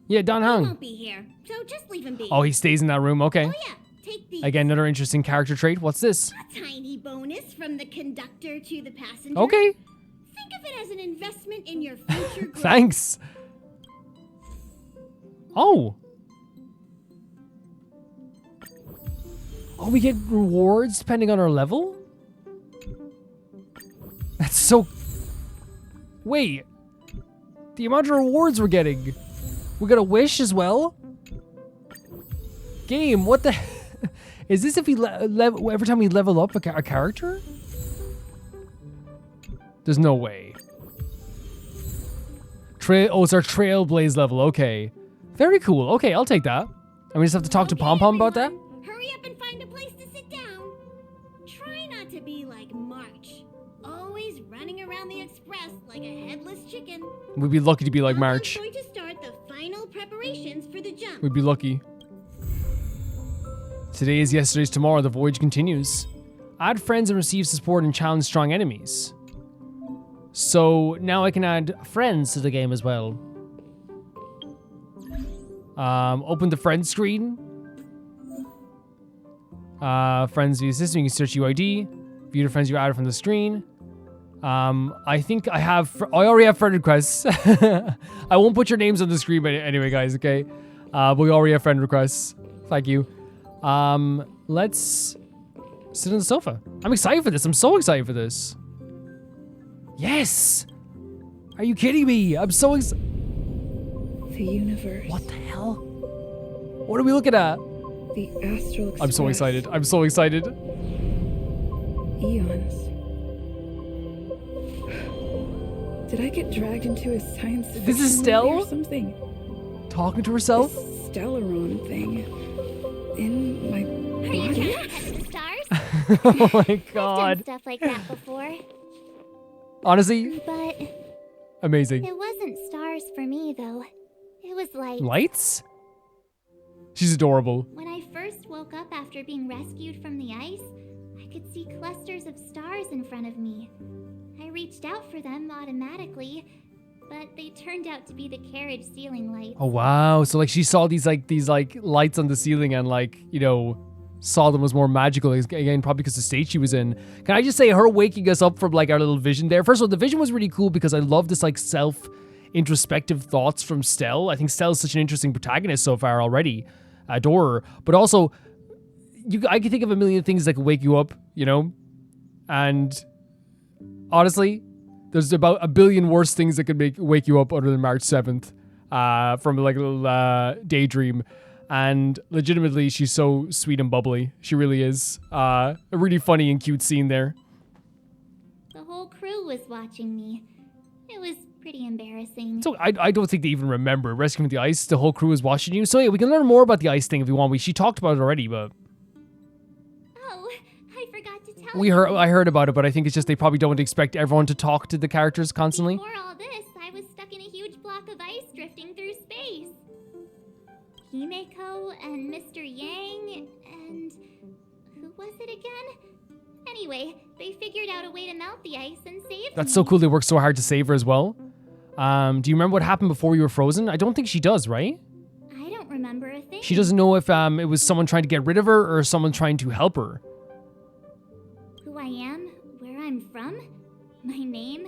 Yeah, Don He hung. won't be here, so just leave him be. Oh, he stays in that room. Okay. Oh yeah, take these. Again, another interesting character trait. What's this? A tiny bonus from the conductor to the passenger. Okay. Think of it as an investment in your future growth. Thanks. Oh. Oh, we get rewards depending on our level? That's so... Wait. The amount of rewards we're getting. We got a wish as well? Game, what the... Is this if we every time we level up a character? There's no way. Oh, it's our Trailblaze level. Okay. Very cool. Okay, I'll take that. And we just have to talk to Pom Pom about that? Hurry up and find a place to sit down. Try not to be like March. Always running around the express like a headless chicken. We'd be lucky to be like I'm March. going to start the final preparations for the jump. We'd be lucky. Today is yesterday's tomorrow. The voyage continues. Add friends and receive support and challenge strong enemies. So now I can add friends to the game as well. Open the friends screen. Friends view system. You can search UID. View the friends you added from the screen. I think I already have friend requests. I won't put your names on the screen anyway, guys. Okay. But we already have friend requests. Thank you. Let's sit on the sofa. I'm excited for this. I'm so excited for this. Yes! Are you kidding me? I'm so excited. The universe. What the hell? What are we looking at? The Astral Express. I'm so excited. I'm so excited. Eons. Did I get dragged into a science fiction This is movie Stell? or something? Talking to herself? This Stellaron thing. In my Are you body? trying to catch the stars? Oh my I've done god. stuff like that before, Honestly, but amazing. it wasn't stars for me though. It was like Lights? She's adorable. when I first woke up after being rescued from the ice, I could see clusters of stars in front of me. I reached out for them automatically, but they turned out to be the carriage ceiling lights. Oh wow. So like she saw these lights on the ceiling and like, you know, saw them as more magical. Again, probably because the state she was in. Can I just say her waking us up from like our little vision there? First of all, the vision was really cool because I love this like self-introspective thoughts from Stell. I think Stell is such an interesting protagonist so far already. I adore her. But also, I can think of a million things that could wake you up, you know? And honestly, there's about a billion worse things that could wake you up other than March 7th from like a little daydream. And legitimately, she's so sweet and bubbly. She really is. A really funny and cute scene there. The whole crew was watching me. It was pretty embarrassing. So I don't think they even remember rescuing the ice. The whole crew is watching you. So yeah, we can learn more about the ice thing if we want. She talked about it already, but Oh, I forgot to tell you. I heard about it, but I think it's just they probably don't expect everyone to talk to the characters constantly. Before all this, I was stuck in a huge block of ice drifting through space. Himeko and Mr. Yang and... who was it again? Anyway, they figured out a way to melt the ice and save That's me. so cool. They worked so hard to save her as well. Do you remember what happened before you were frozen? I don't think she does, right? I don't remember a thing. She doesn't know if it was someone trying to get rid of her or someone trying to help her. Who I am, where I'm from, my name.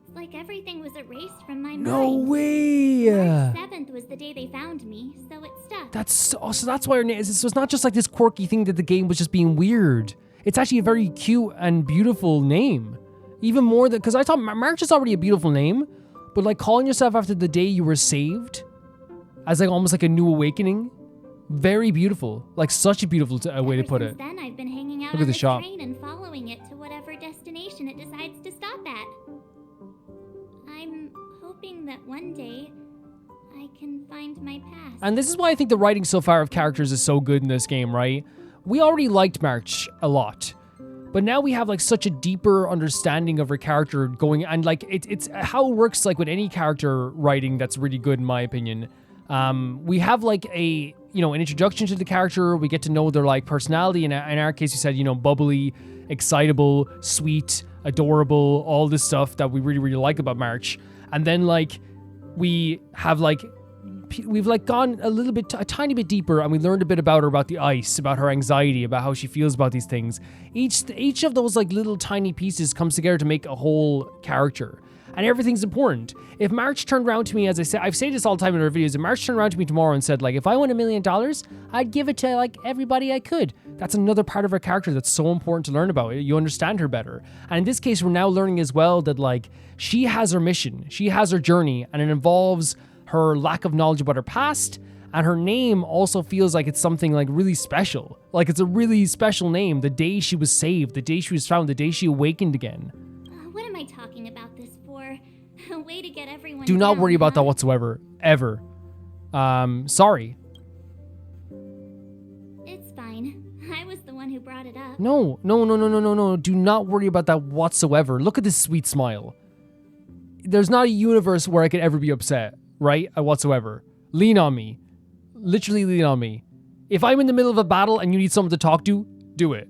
It's like everything was erased from my No mind. way! March 7th was the day they found me, so it stuck. So that's why her name is. So it's not just like this quirky thing that the game was just being weird. It's actually a very cute and beautiful name. Even more than, because I thought March is already a beautiful name, but like calling yourself after the day you were saved as like almost like a new awakening, very beautiful. Like such a beautiful way to put it. Since then, I've been hanging out Look at the shop. train and following it to whatever destination it decides to stop at. I'm hoping that one day I can find my past. And this is why I think the writing so far of characters is so good in this game, right? We already liked March a lot, but now we have like such a deeper understanding of her character going, and like it's how it works like with any character writing that's really good in my opinion. We have like an introduction to the character. We get to know their like personality. In our case, you said, bubbly, excitable, sweet, adorable, all this stuff that we really, really like about March. And then like we've gone a tiny bit deeper, and we learned a bit about her, about the ice, about her anxiety, about how she feels about these things. Each of those like little tiny pieces comes together to make a whole character. And everything's important. If March turned around to me, as I said, I've said this all the time in our videos, if March turned around to me tomorrow and said, like, if I won $1 million, I'd give it to, like, everybody I could. That's another part of her character that's so important to learn about. You understand her better. And in this case, we're now learning as well that, like, she has her mission. She has her journey, and it involves her lack of knowledge about her past, and her name also feels like it's something, like, really special. Like, it's a really special name. The day she was saved, the day she was found, the day she awakened again. What am I talking about this for? A way to get everyone Do not down, worry about that huh? whatsoever. Ever. Sorry. It's fine. I was the one who brought it up. No. Do not worry about that whatsoever. Look at this sweet smile. There's not a universe where I could ever be upset, right? Whatsoever. Lean on me. Literally lean on me. If I'm in the middle of a battle and you need someone to talk to, do it.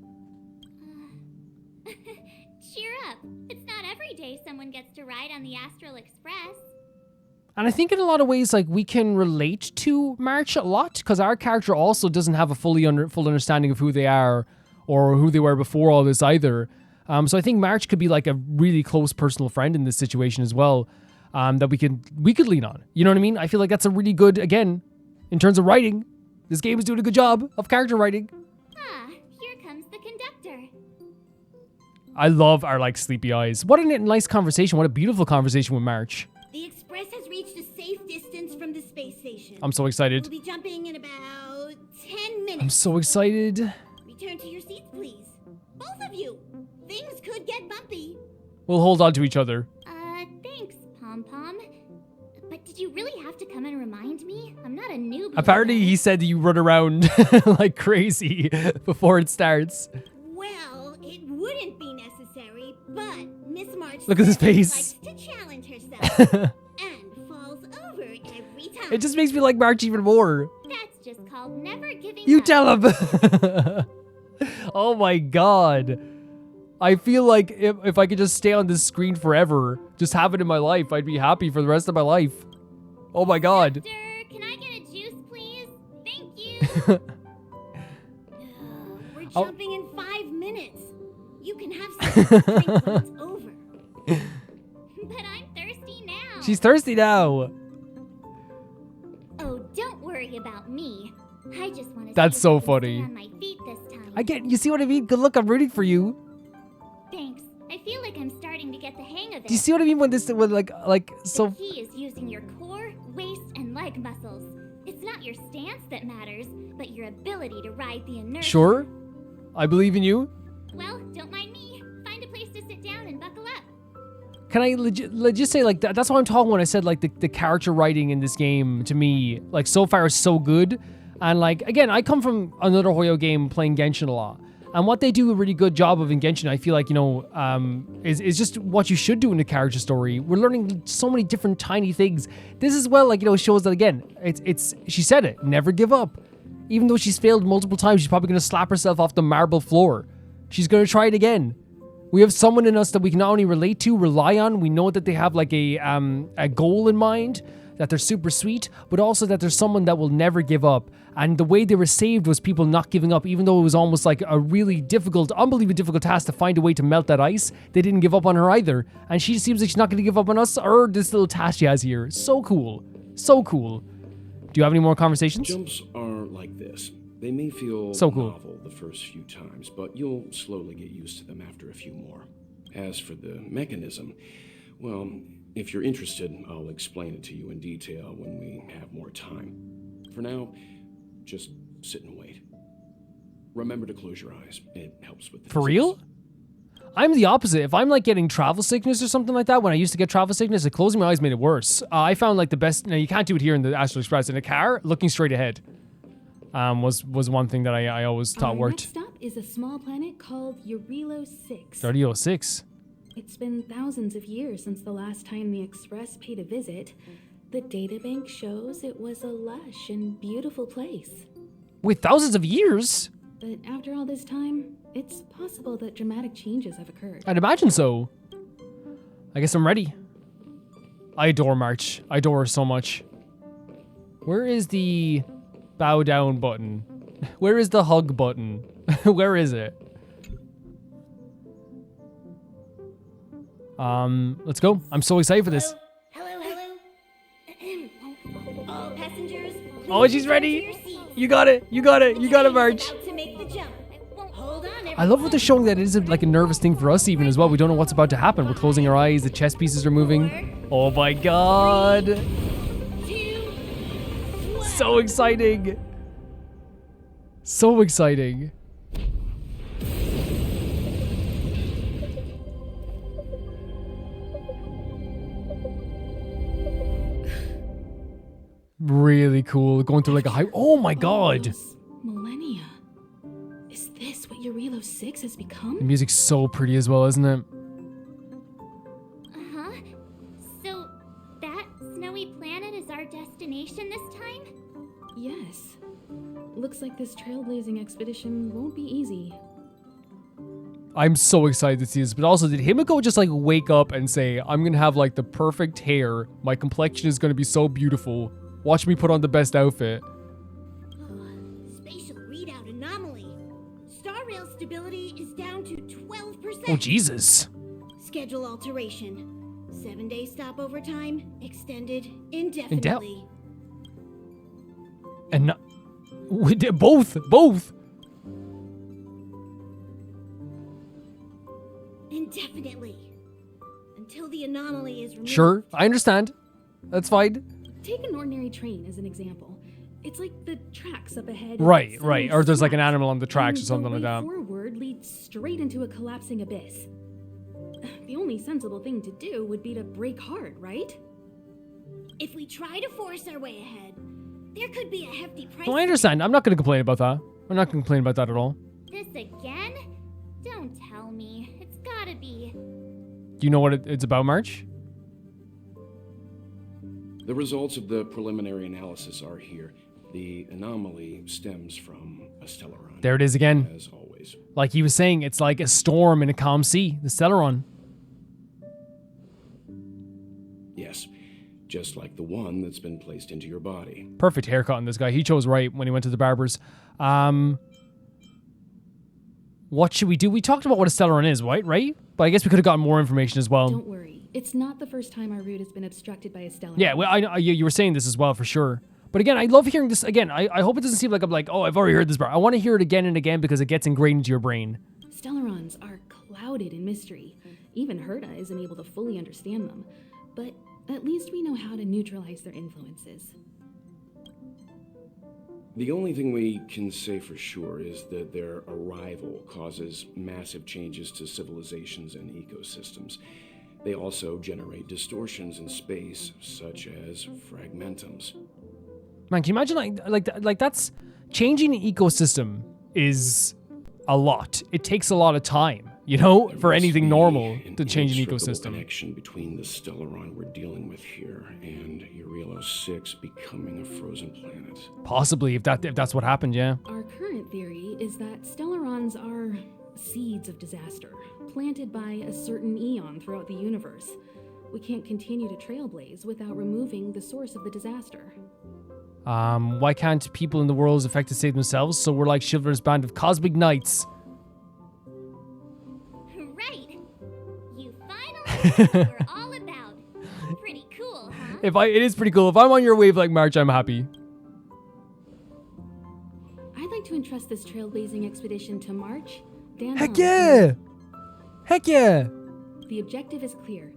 Cheer up. It's not every day someone gets to ride on the Astral Express. And I think in a lot of ways, like, we can relate to March a lot, because our character also doesn't have a full understanding of who they are or who they were before all this either. So I think March could be like a really close personal friend in this situation as well, that we could lean on. You know what I mean? I feel like that's a really good, again, in terms of writing, this game is doing a good job of character writing. Ah, here comes the conductor. I love our, like, sleepy eyes. What a nice conversation. What a beautiful conversation with March. The Express has reached a safe distance from the space station. I'm so excited. We'll be jumping in about 10 minutes. I'm so excited. Return to your seats, please. Both of you. Things could get bumpy. We'll hold on to each other. Thanks, Pom Pom. But did you really have to come and remind me? I'm not a newbie. Apparently he said you run around like crazy before it starts. Well, it wouldn't be necessary, but Miss March Look at his face. likes to challenge herself and falls over every time. It just makes me like March even more. That's just called never giving You up. tell him. Oh my god. I feel like if I could just stay on this screen forever, just have it in my life, I'd be happy for the rest of my life. Oh my god. Doctor, can I get a juice, please? Thank you. We're Oh. jumping in 5 minutes. You can have something to drink when it's over. But I'm thirsty now. She's thirsty now. Oh, don't worry about me. I just want to. That's so funny. On my feet this time. You see what I mean? Good luck, I'm rooting for you. Thanks. I feel like I'm starting to get the hang of it. Do you see what I mean when so The key is using your core, waist, and leg muscles. It's not your stance that matters, but your ability to ride the inertia. sure? I believe in you. Well, don't mind me. Find a place to sit down and buckle up. Can I just say, like, that's what I'm talking when I said, like, the character writing in this game, to me, like, so far is so good. And, like, again, I come from another Hoyo game playing Genshin a lot. And what they do a really good job of in Genshin, I feel like, is just what you should do in a character story. We're learning so many different tiny things. This as well, like, shows that, again, she said it, never give up. Even though she's failed multiple times, she's probably going to slap herself off the marble floor. She's going to try it again. We have someone in us that we can not only relate to, rely on. We know that they have like a goal in mind, that they're super sweet, but also that there's someone that will never give up. And the way they were saved was people not giving up, even though it was almost like a really difficult, unbelievably difficult task to find a way to melt that ice. They didn't give up on her either. And she seems like she's not going to give up on us or this little task she has here. So cool. So cool. Do you have any more conversations? Jumps are like this. They may feel So cool. novel the first few times, but you'll slowly get used to them after a few more. As for the mechanism, well, if you're interested, I'll explain it to you in detail when we have more time. For now, just sit and wait. Remember to close your eyes. It helps with the For disease. real? I'm the opposite. If I'm like getting travel sickness or something like that, when I used to get travel sickness, closing my eyes made it worse. I found like the best. Now you can't do it here in the Astral Express. In a car, looking straight ahead, was one thing that I always thought Our worked. next stop is a small planet called Jarilo-VI. Jarilo-VI. It's been thousands of years since the last time the Express paid a visit. The databank shows it was a lush and beautiful place. Wait, thousands of years? But after all this time, it's possible that dramatic changes have occurred. I'd imagine so. I guess I'm ready. I adore March. I adore her so much. Where is the bow down button? Where is the hug button? Where is it? Let's go. I'm so excited for this. Hello, hello. All passengers, please Oh, she's return to ready. your seats. You got it. You got it. You got it, March. About to make the jump. Hold on, I love what they're showing that it is like a nervous thing for us even as well. We don't know what's about to happen. We're closing our eyes. The chess pieces are moving. Oh my god. 2, So exciting. So exciting. Really cool. Going through like a high. Oh my god. Those millennia. Is this what Jarilo-VI has The become? music's so pretty as well, isn't it? Uh-huh. So, that snowy planet is our destination this time? Yes. Looks like this trailblazing expedition won't be easy. I'm so excited to see this. But also, did Himiko just like wake up and say, I'm gonna have like the perfect hair. My complexion is gonna be so beautiful. Watch me put on the best outfit. spatial readout anomaly. Star rail stability is down to 12%. Oh, Jesus. Schedule alteration. 7-day stopover time extended indefinitely. And not, we did both. Indefinitely. Until the anomaly is removed. Sure, I understand. That's fine. Take an ordinary train as an example. It's like the tracks up ahead. Right. suddenly Or there's like an snap, animal on the tracks or and something the like way that. forward leads straight into a collapsing abyss. The only sensible thing to do would be to brake hard, right? If we try to force our way ahead, there could be a hefty price. No, I understand. I'm not gonna complain about that. I'm not gonna complain about that at all. This again? Don't tell me. It's gotta be. Do you know what it's about, March? The results of the preliminary analysis are here. The anomaly stems from a Stellaron. There it is again. As always. Like he was saying, it's like a storm in a calm sea. The Stellaron. Yes, just like the one that's been placed into your body. Perfect haircut on this guy. He chose right when he went to the barber's. What should we do? We talked about what a Stellaron is, right? But I guess we could have gotten more information as well. Don't worry. It's not the first time our route has been obstructed by a stellar. Yeah, well, you were saying this as well for sure. But again, I love hearing this again. I hope it doesn't seem like I'm like, oh, I've already heard this part. I want to hear it again and again because it gets ingrained into your brain. Stellarons are clouded in mystery. Even Herta isn't able to fully understand them. But at least we know how to neutralize their influences. The only thing we can say for sure is that their arrival causes massive changes to civilizations and ecosystems. They also generate distortions in space, such as fragmentums. Man, can you imagine like that's changing an ecosystem is a lot. It takes a lot of time, you know, There for must anything be normal to change an inextricable ecosystem. Connection between the Stellaron we're dealing with here and Jarilo-VI becoming a frozen planet. Possibly, if that's what happened, yeah. Our current theory is that Stellarons are seeds of disaster, planted by a certain eon throughout the universe. We can't continue to trailblaze without removing the source of the disaster. Why can't people in the world affected save themselves? So we're like Chivalrous band of cosmic knights. Right. You finally know what we're all about. Pretty cool, huh? It is pretty cool. If I'm on your wavelength, March, I'm happy. I'd like to entrust this trailblazing expedition to March, Dan. Heck yeah! Heck yeah! The objective is clear.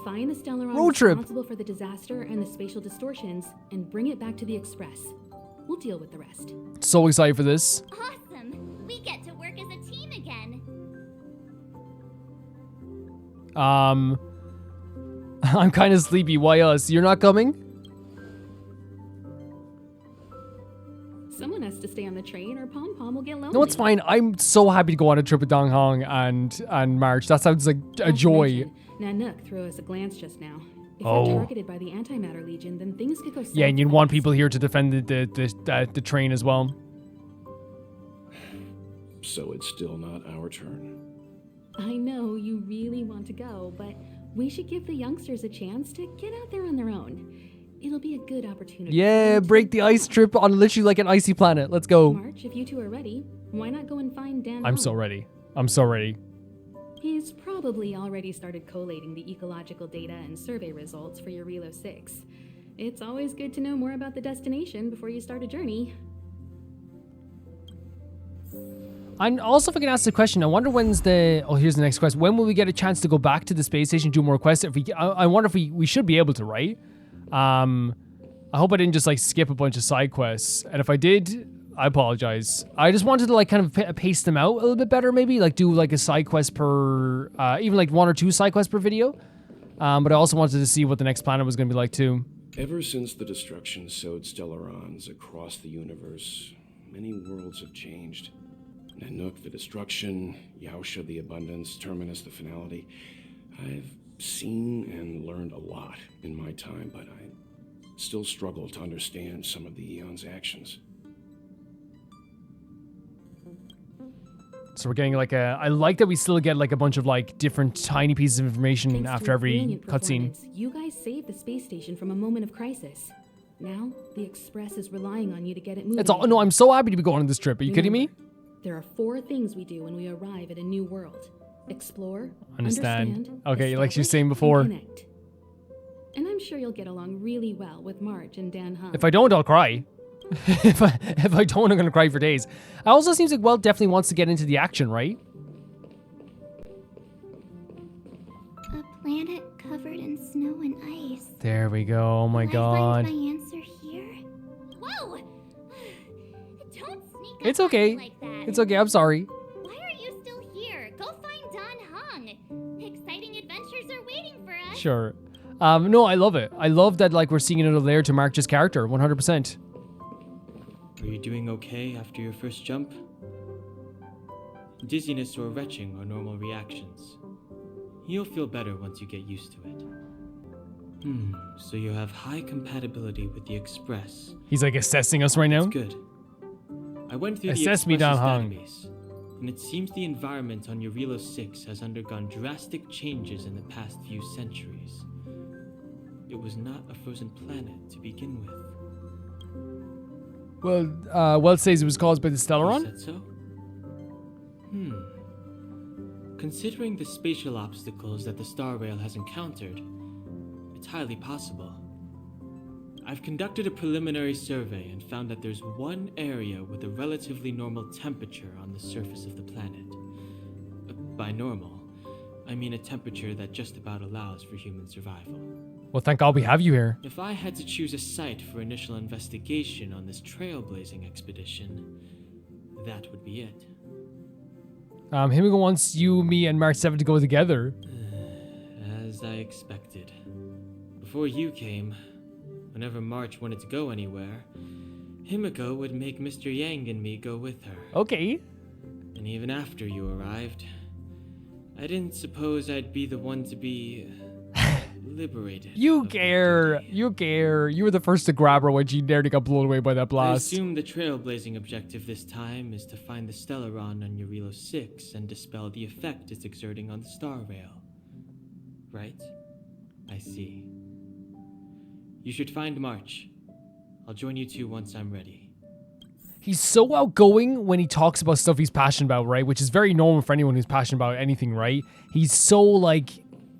Find the Stellaron Road trip. responsible for the disaster and the spatial distortions, and bring it back to the Express. We'll deal with the rest. So excited for this. Awesome. We get I'm kind of sleepy. Why us? You're not coming? Someone has to stay on the train or Pom Pom will get lonely. No, it's fine. I'm so happy to go on a trip with Dong Hong and March. That sounds like a joy. Nanook threw us a glance just now. If Oh. we're targeted by the Antimatter Legion, then things could go south. Yeah, and you'd want fast. people here to defend the train as well. So it's still not our turn. I know you really want to go, but we should give the youngsters a chance to get out there on their own. It'll be a good opportunity. Yeah, break the ice trip on literally like an icy planet. Let's go. March, if you two are ready, why not go and find Dan? I'm Hong? so ready. I'm so ready. He's probably already started collating the ecological data and survey results for Jarilo-VI. It's always good to know more about the destination before you start a journey. And also, if I can ask the question, I wonder when's the... Oh, here's the next question. When will we get a chance to go back to the space station, do more quests? I wonder if we should be able to, right? I hope I didn't just like skip a bunch of side quests. And if I did, I apologize. I just wanted to like kind of pace them out a little bit better, maybe like do like a side quest per, even like 1 or 2 side quests per video. But I also wanted to see what the next planet was going to be like too. Ever since the destruction sowed stellarons across the universe, many worlds have changed. Nanook, the destruction, Yaosha, the abundance, Terminus, the finality. I've seen and learned a lot in my time, but I still struggle to understand some of the Eon's actions. So we're getting like I like that we still get like a bunch of like different tiny pieces of information Thanks after to a every brilliant cutscene. performance, you guys saved the space station from a moment of crisis. Now, the Express is relying on you to get it moving. It's all, no, I'm so happy to be going on this trip. Are you kidding me? There are 4 things we do when we arrive at a new world. Explore, Understand. understand, Okay, like she was establish, saying and before. connect. And I'm sure you'll get along really well with March and Dan Hung. If I don't, I'll cry. if I don't, I'm gonna cry for days. It also seems like Welt definitely wants to get into the action, right? A planet covered in snow and ice. There we go. Oh my Will I god. find my answer here? Whoa! Don't sneak up It's on okay. me like that. It's okay. I'm sorry. Why are you still here? Go find Dan Hung. Exciting adventures are waiting for us. Sure. No, I love it. I love that like we're seeing another layer to March's character. 100%. Are you doing okay after your first jump? Dizziness or retching are normal reactions. You'll feel better once you get used to it. So you have high compatibility with the Express. He's like assessing us right now. That's good. I went through Assess the me, Express's Dan Hung. database, and it seems the environment on Jarilo-VI has undergone drastic changes in the past few centuries. It was not a frozen planet to begin with. Well, Welt says it was caused by the You Stellaron. said so? Considering the spatial obstacles that the Star Rail has encountered, it's highly possible. I've conducted a preliminary survey and found that there's one area with a relatively normal temperature on the surface of the planet. By normal, I mean a temperature that just about allows for human survival. Well, thank God we have you here. If I had to choose a site for initial investigation on this trailblazing expedition, that would be it. Himiko wants you, me, and March 7 to go together. As I expected. Before you came, whenever March wanted to go anywhere, Himiko would make Mr. Yang and me go with her. Okay. And even after you arrived, I didn't suppose I'd be the one to be liberated. You of the care. duty. You care. You were the first to grab her when she nearly got blown away by that I blast. assume the trailblazing objective this time is to find the Stellaron on Jarilo-VI and dispel the effect it's exerting on the Star Rail. Right? I see. You should find March. I'll join you two once I'm ready. He's so outgoing when he talks about stuff he's passionate about, right? Which is very normal for anyone who's passionate about anything, right? He's so like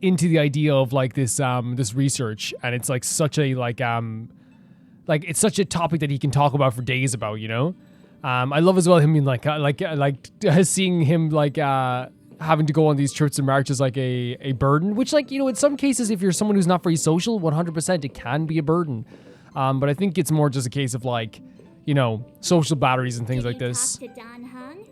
into the idea of like this this research, and it's like such a like it's such a topic that he can talk about for days about, you know? I love as well him being like seeing him like having to go on these trips and marches like a burden, which like, you know, in some cases if you're someone who's not very social, 100% it can be a burden. But I think it's more just a case of like, you know, social batteries and things like this. Talk to Dan Hung?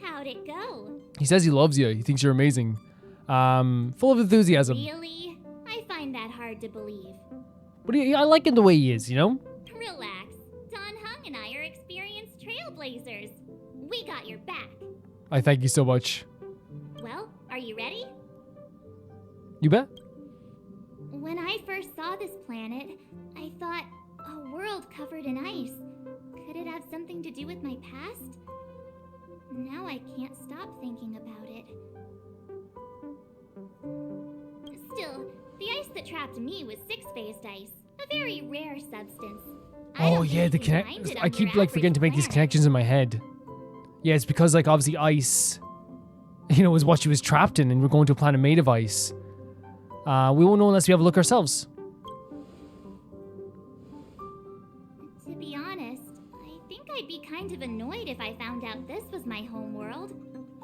How'd it go? He says he loves you. He thinks you're amazing. Full of enthusiasm. Really? I find that hard to believe. But I like him the way he is, you know? Relax. Don Hung and I are experienced trailblazers. We got your back. I thank you so much. Well, are you ready? You bet. When I first saw this planet, I thought, a world covered in ice. Could it have something to do with my past? Now I can't stop thinking about it. Still, the ice that trapped me was six-phased ice, a very rare substance. Oh yeah, the connect. I keep like forgetting to make these connections in my head. Yeah, it's because like obviously ice, you know, is what she was trapped in, and we're going to a planet made of ice. We won't know unless we have a look ourselves. To be honest, I think I'd be kind of annoyed if I found out this was my home world.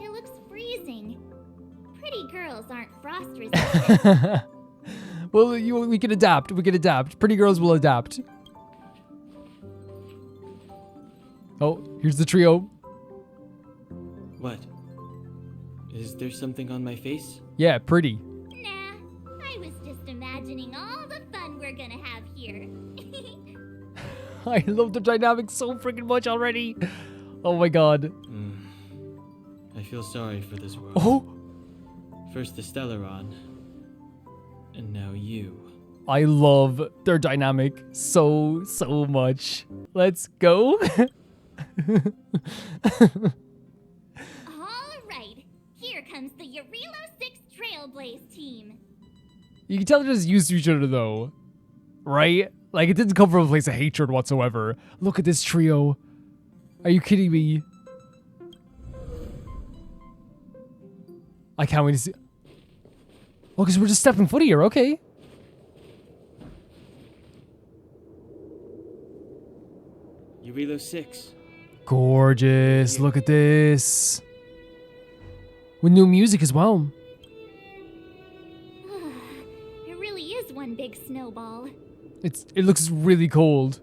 It looks freezing. Pretty girls aren't frost resistant. Well, we can adapt. We can adapt. Pretty girls will adapt. Oh, here's the trio. What? Is there something on my face? Yeah, pretty. Nah, I was just imagining all the fun we're gonna have here. I love the dynamics so freaking much already. Oh my god. I feel sorry for this world. Oh, First the Stellaron, and now you. I love their dynamic so much. Let's go. All right, here comes the Jarilo-VI Trailblaze team. You can tell they're just used to each other though, right? Like it didn't come from a place of hatred whatsoever. Look at this trio. Are you kidding me? I can't wait to see. Oh, because we're just stepping foot here, okay. Jarilo-VI. Gorgeous, look at this. With new music as well. It really is one big snowball. It looks really cold.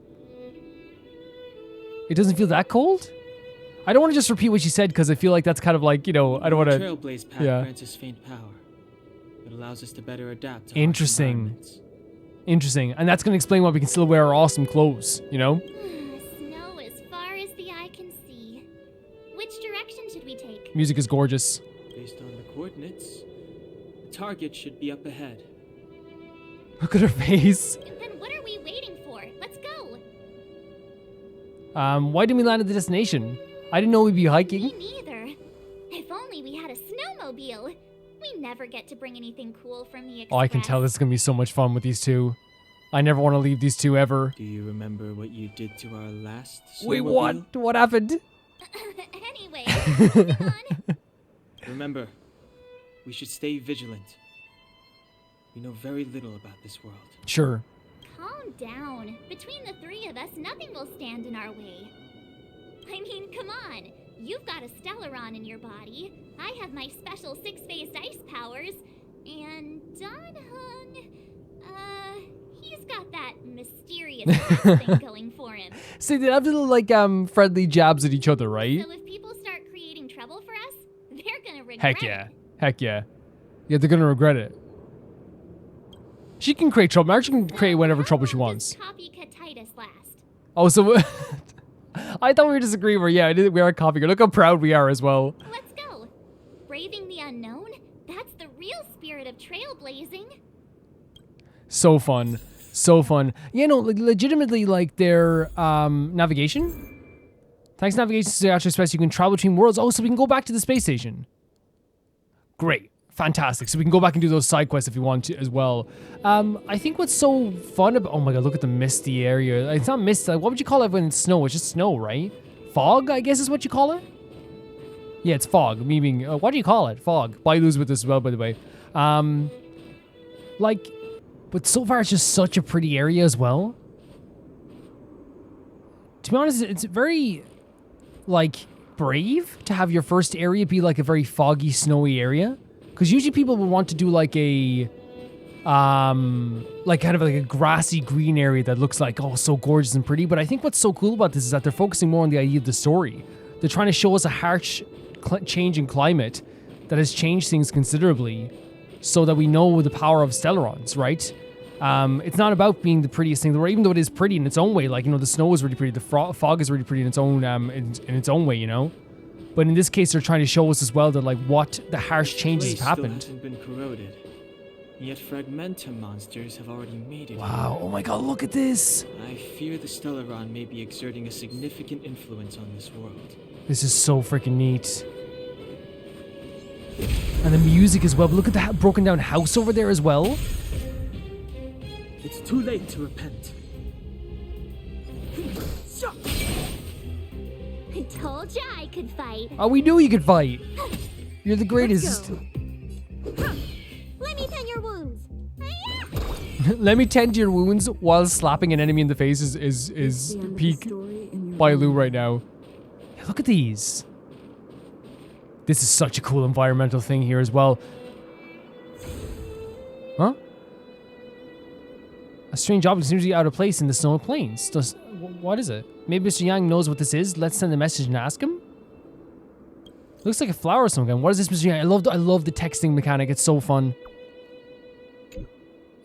It doesn't feel that cold? I don't want to just repeat what she said because I feel like that's kind of like, you know, I don't want to... Trailblaze path yeah. grants us faint power. It allows us to better adapt to Interesting. harsh environments. Interesting. And that's going to explain why we can still wear our awesome clothes, you know? Snow as far as the eye can see. Which direction should we take? Music is gorgeous. Based on the coordinates, the target should be up ahead. Look at her face. Then what are we waiting for? Let's go. Why didn't we land at the destination? I didn't know we'd be Me hiking. neither. If only we had a snowmobile. We never get to bring anything cool from the Express. Oh, I can tell this is going to be so much fun with these two. I never want to leave these two ever. Do you remember what you did to our last Wait, snowmobile? what? What happened? Anyway, moving on. Remember, we should stay vigilant. We know very little about this world. Sure. Calm down. Between the three of us, nothing will stand in our way. I mean, come on. You've got a Stellaron in your body. I have my special six-phased ice powers. And Don Hung, he's got that mysterious ice thing going for him. See, they have little, like, friendly jabs at each other, right? So if people start creating trouble for us, they're gonna regret Heck yeah. it. Heck yeah. Yeah, they're going to regret it. She can create trouble. Marge can create whatever trouble she wants. Copycatitis last. Oh, so... I thought we were disagreeing. Yeah, we are copying. Look how proud we are as well. Let's go. Braving the unknown? That's the real spirit of trailblazing. So fun. So fun. Yeah, no, legitimately, like, their navigation? Thanks to navigation to the Astral Express, you can travel between worlds. Oh, so we can go back to the space station. Great. Fantastic. So we can go back and do those side quests if you want to as well. I think what's so fun about... Oh my god, look at the misty area. It's not misty. Like, what would you call it when it's snow? It's just snow, right? Fog, I guess is what you call it? Yeah, it's fog. Meaning, what do you call it? Fog. Bailu's with this as well, by the way. Like, but so far it's just such a pretty area as well. To be honest, it's very, like, brave to have your first area be like a very foggy, snowy area. Because usually people would want to do like a, like kind of like a grassy green area that looks like, oh, so gorgeous and pretty. But I think what's so cool about this is that they're focusing more on the idea of the story. They're trying to show us a harsh change in climate that has changed things considerably. so that we know the power of Stellarons, right? It's not about being the prettiest thing in the world, even though it is pretty in its own way. Like, you know, the snow is really pretty, the fog is really pretty in its own in its own way, you know. But in this case, they're trying to show us as well that like what the harsh changes have happened. Still hasn't been corroded, yet fragmentum monsters have already made it. Wow! Oh my God! Look at this. I fear the Stellaron may be exerting a significant influence on this world. This is so freaking neat. And the music as well. But look at that broken down house over there as well. It's too late to repent. I told ya I could fight. Oh, we knew you could fight. You're the greatest. Let me tend your wounds. Let me tend to your wounds while slapping an enemy in the face is peak by Lou right now. Yeah, look at these. This is such a cool environmental thing here as well. Huh? A strange object seems to be out of place in the snow plains. What is it? Maybe Mr. Yang knows what this is. Let's send a message and ask him. Looks like a flower of some kind. What is this, Mr. Yang? I love the texting mechanic. It's so fun.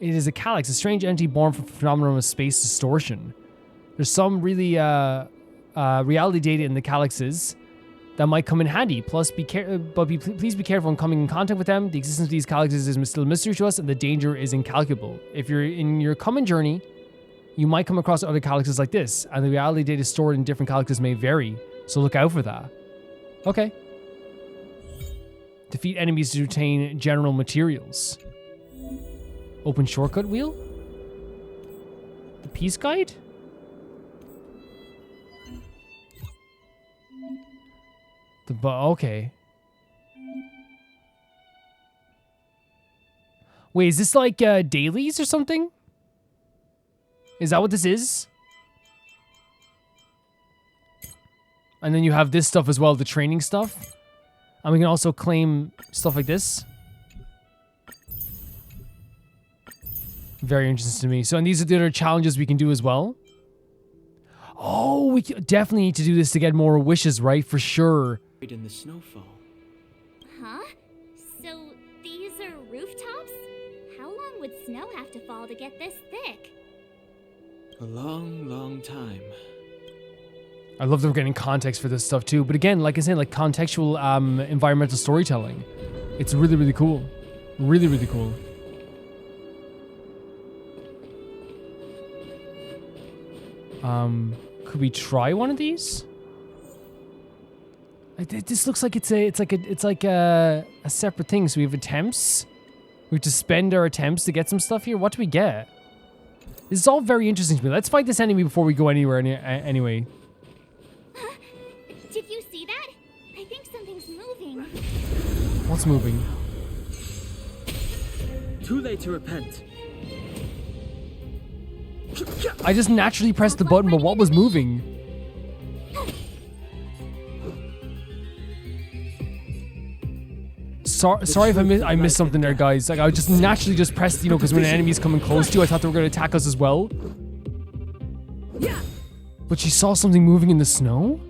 It is a calyx, a strange entity born from the phenomenon of space distortion. There's some really reality data in the calyxes that might come in handy. Plus, please be careful in coming in contact with them. The existence of these calyxes is still a mystery to us, and the danger is incalculable. If you're in your common journey, you might come across other calyxes like this, and the reality data stored in different calyxes may vary, so look out for that. Okay. Defeat enemies to obtain general materials. Open shortcut wheel? The peace guide? Okay. Wait, is this like dailies or something? Is that what this is? And then you have this stuff as well, the training stuff. And we can also claim stuff like this. Very interesting to me. So, and these are the other challenges we can do as well. Oh, we definitely need to do this to get more wishes, right? For sure. In the snowfall. Huh? So these are rooftops? How long would snow have to fall to get this thick? A long, long time. I love that we're getting context for this stuff too. But again, like I said, like contextual environmental storytelling. It's really, really cool. Really, really cool. Could we try one of these? This looks like it's like a separate thing. So we have attempts. We have to spend our attempts to get some stuff here. What do we get? This is all very interesting to me. Let's fight this enemy before we go anywhere. Anyway. Did you see that? I think something's moving. What's moving? Too late to repent. I just naturally pressed the button, but what was moving? Sorry if I missed something there, guys. Like, I just naturally just pressed, you know, because when an enemy's coming close to you, I thought they were going to attack us as well. But she saw something moving in the snow?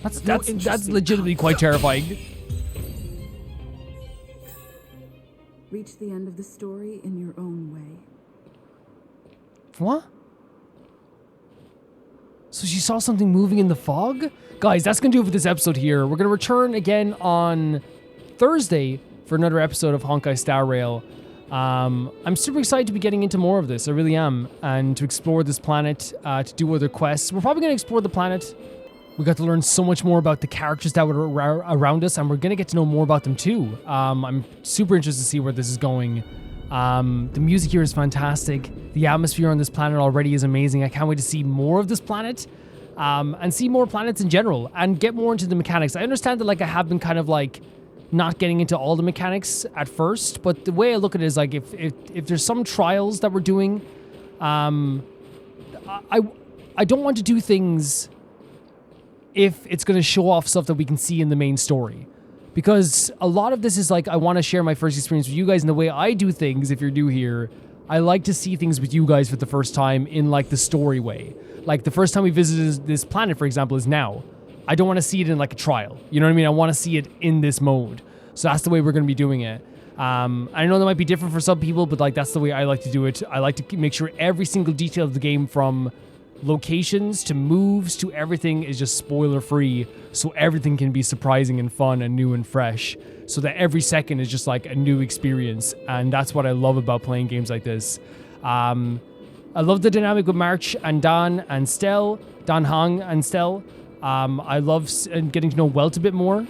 That's legitimately quite terrifying. Reach the end of the story in your own way. What? So she saw something moving in the fog? Guys, that's going to do it for this episode here. We're going to return again on Thursday for another episode of Honkai Star Rail. I'm super excited to be getting into more of this. I really am. And to explore this planet, to do other quests. We're probably going to explore the planet. We got to learn so much more about the characters that were around us, and we're going to get to know more about them too. I'm super interested to see where this is going. The music here is fantastic. The atmosphere on this planet already is amazing. I can't wait to see more of this planet, and see more planets in general, and get more into the mechanics. I understand that, like, I have been kind of like not getting into all the mechanics at first, but the way I look at it is like if there's some trials that we're doing, I don't want to do things if it's going to show off stuff that we can see in the main story. Because a lot of this is like, I want to share my first experience with you guys, and the way I do things, if you're new here, I like to see things with you guys for the first time in like the story way. Like the first time we visited this planet, for example, is now. I don't want to see it in like a trial. You know what I mean? I want to see it in this mode. So that's the way we're going to be doing it. I know that might be different for some people, but like that's the way I like to do it. I like to make sure every single detail of the game, from locations to moves to everything, is just spoiler free, so everything can be surprising and fun and new and fresh, so that every second is just like a new experience. And that's what I love about playing games like this. I love the dynamic with March and Dan and Stel, Dan Hong and Stel. I love getting to know Welt a bit more,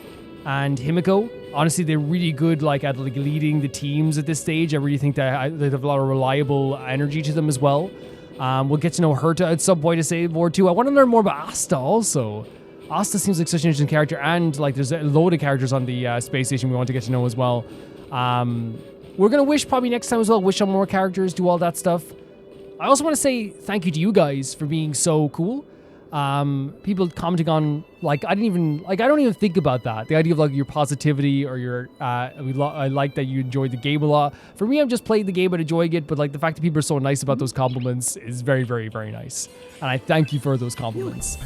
and Himiko. Honestly, they're really good at leading the teams at this stage. I really think that they have a lot of reliable energy to them as well. We'll get to know Herta at some point to say more too. I want to learn more about Asta also. Asta seems like such an interesting character, and like there's a load of characters on the space station we want to get to know as well. We're gonna wish probably next time as well, wish on more characters, do all that stuff. I also want to say thank you to you guys for being so cool. People commenting on, I don't even think about that. The idea of your positivity or your, I like that you enjoyed the game a lot. For me, I'm just playing the game and enjoying it, but the fact that people are so nice about those compliments is very, very, very nice. And I thank you for those compliments.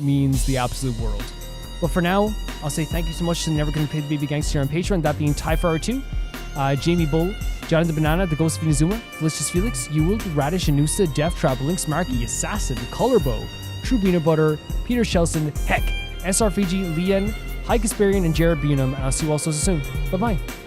Means the absolute world. But for now, I'll say thank you so much to Never Gonna Pay the Baby Gangster on Patreon, that being Tyfar2, Jamie Bull, Johnny the Banana, The Ghost of Inazuma, Delicious Felix, Ewald, Radish Anusa, Death Trap, Lynx Marky, Assassin, Colorbow, True Peanut Butter, Peter Shelson, Heck, SR Fiji, Lian, High Kasparian, and Jared Bunham. And I'll see you all so soon. Bye-bye.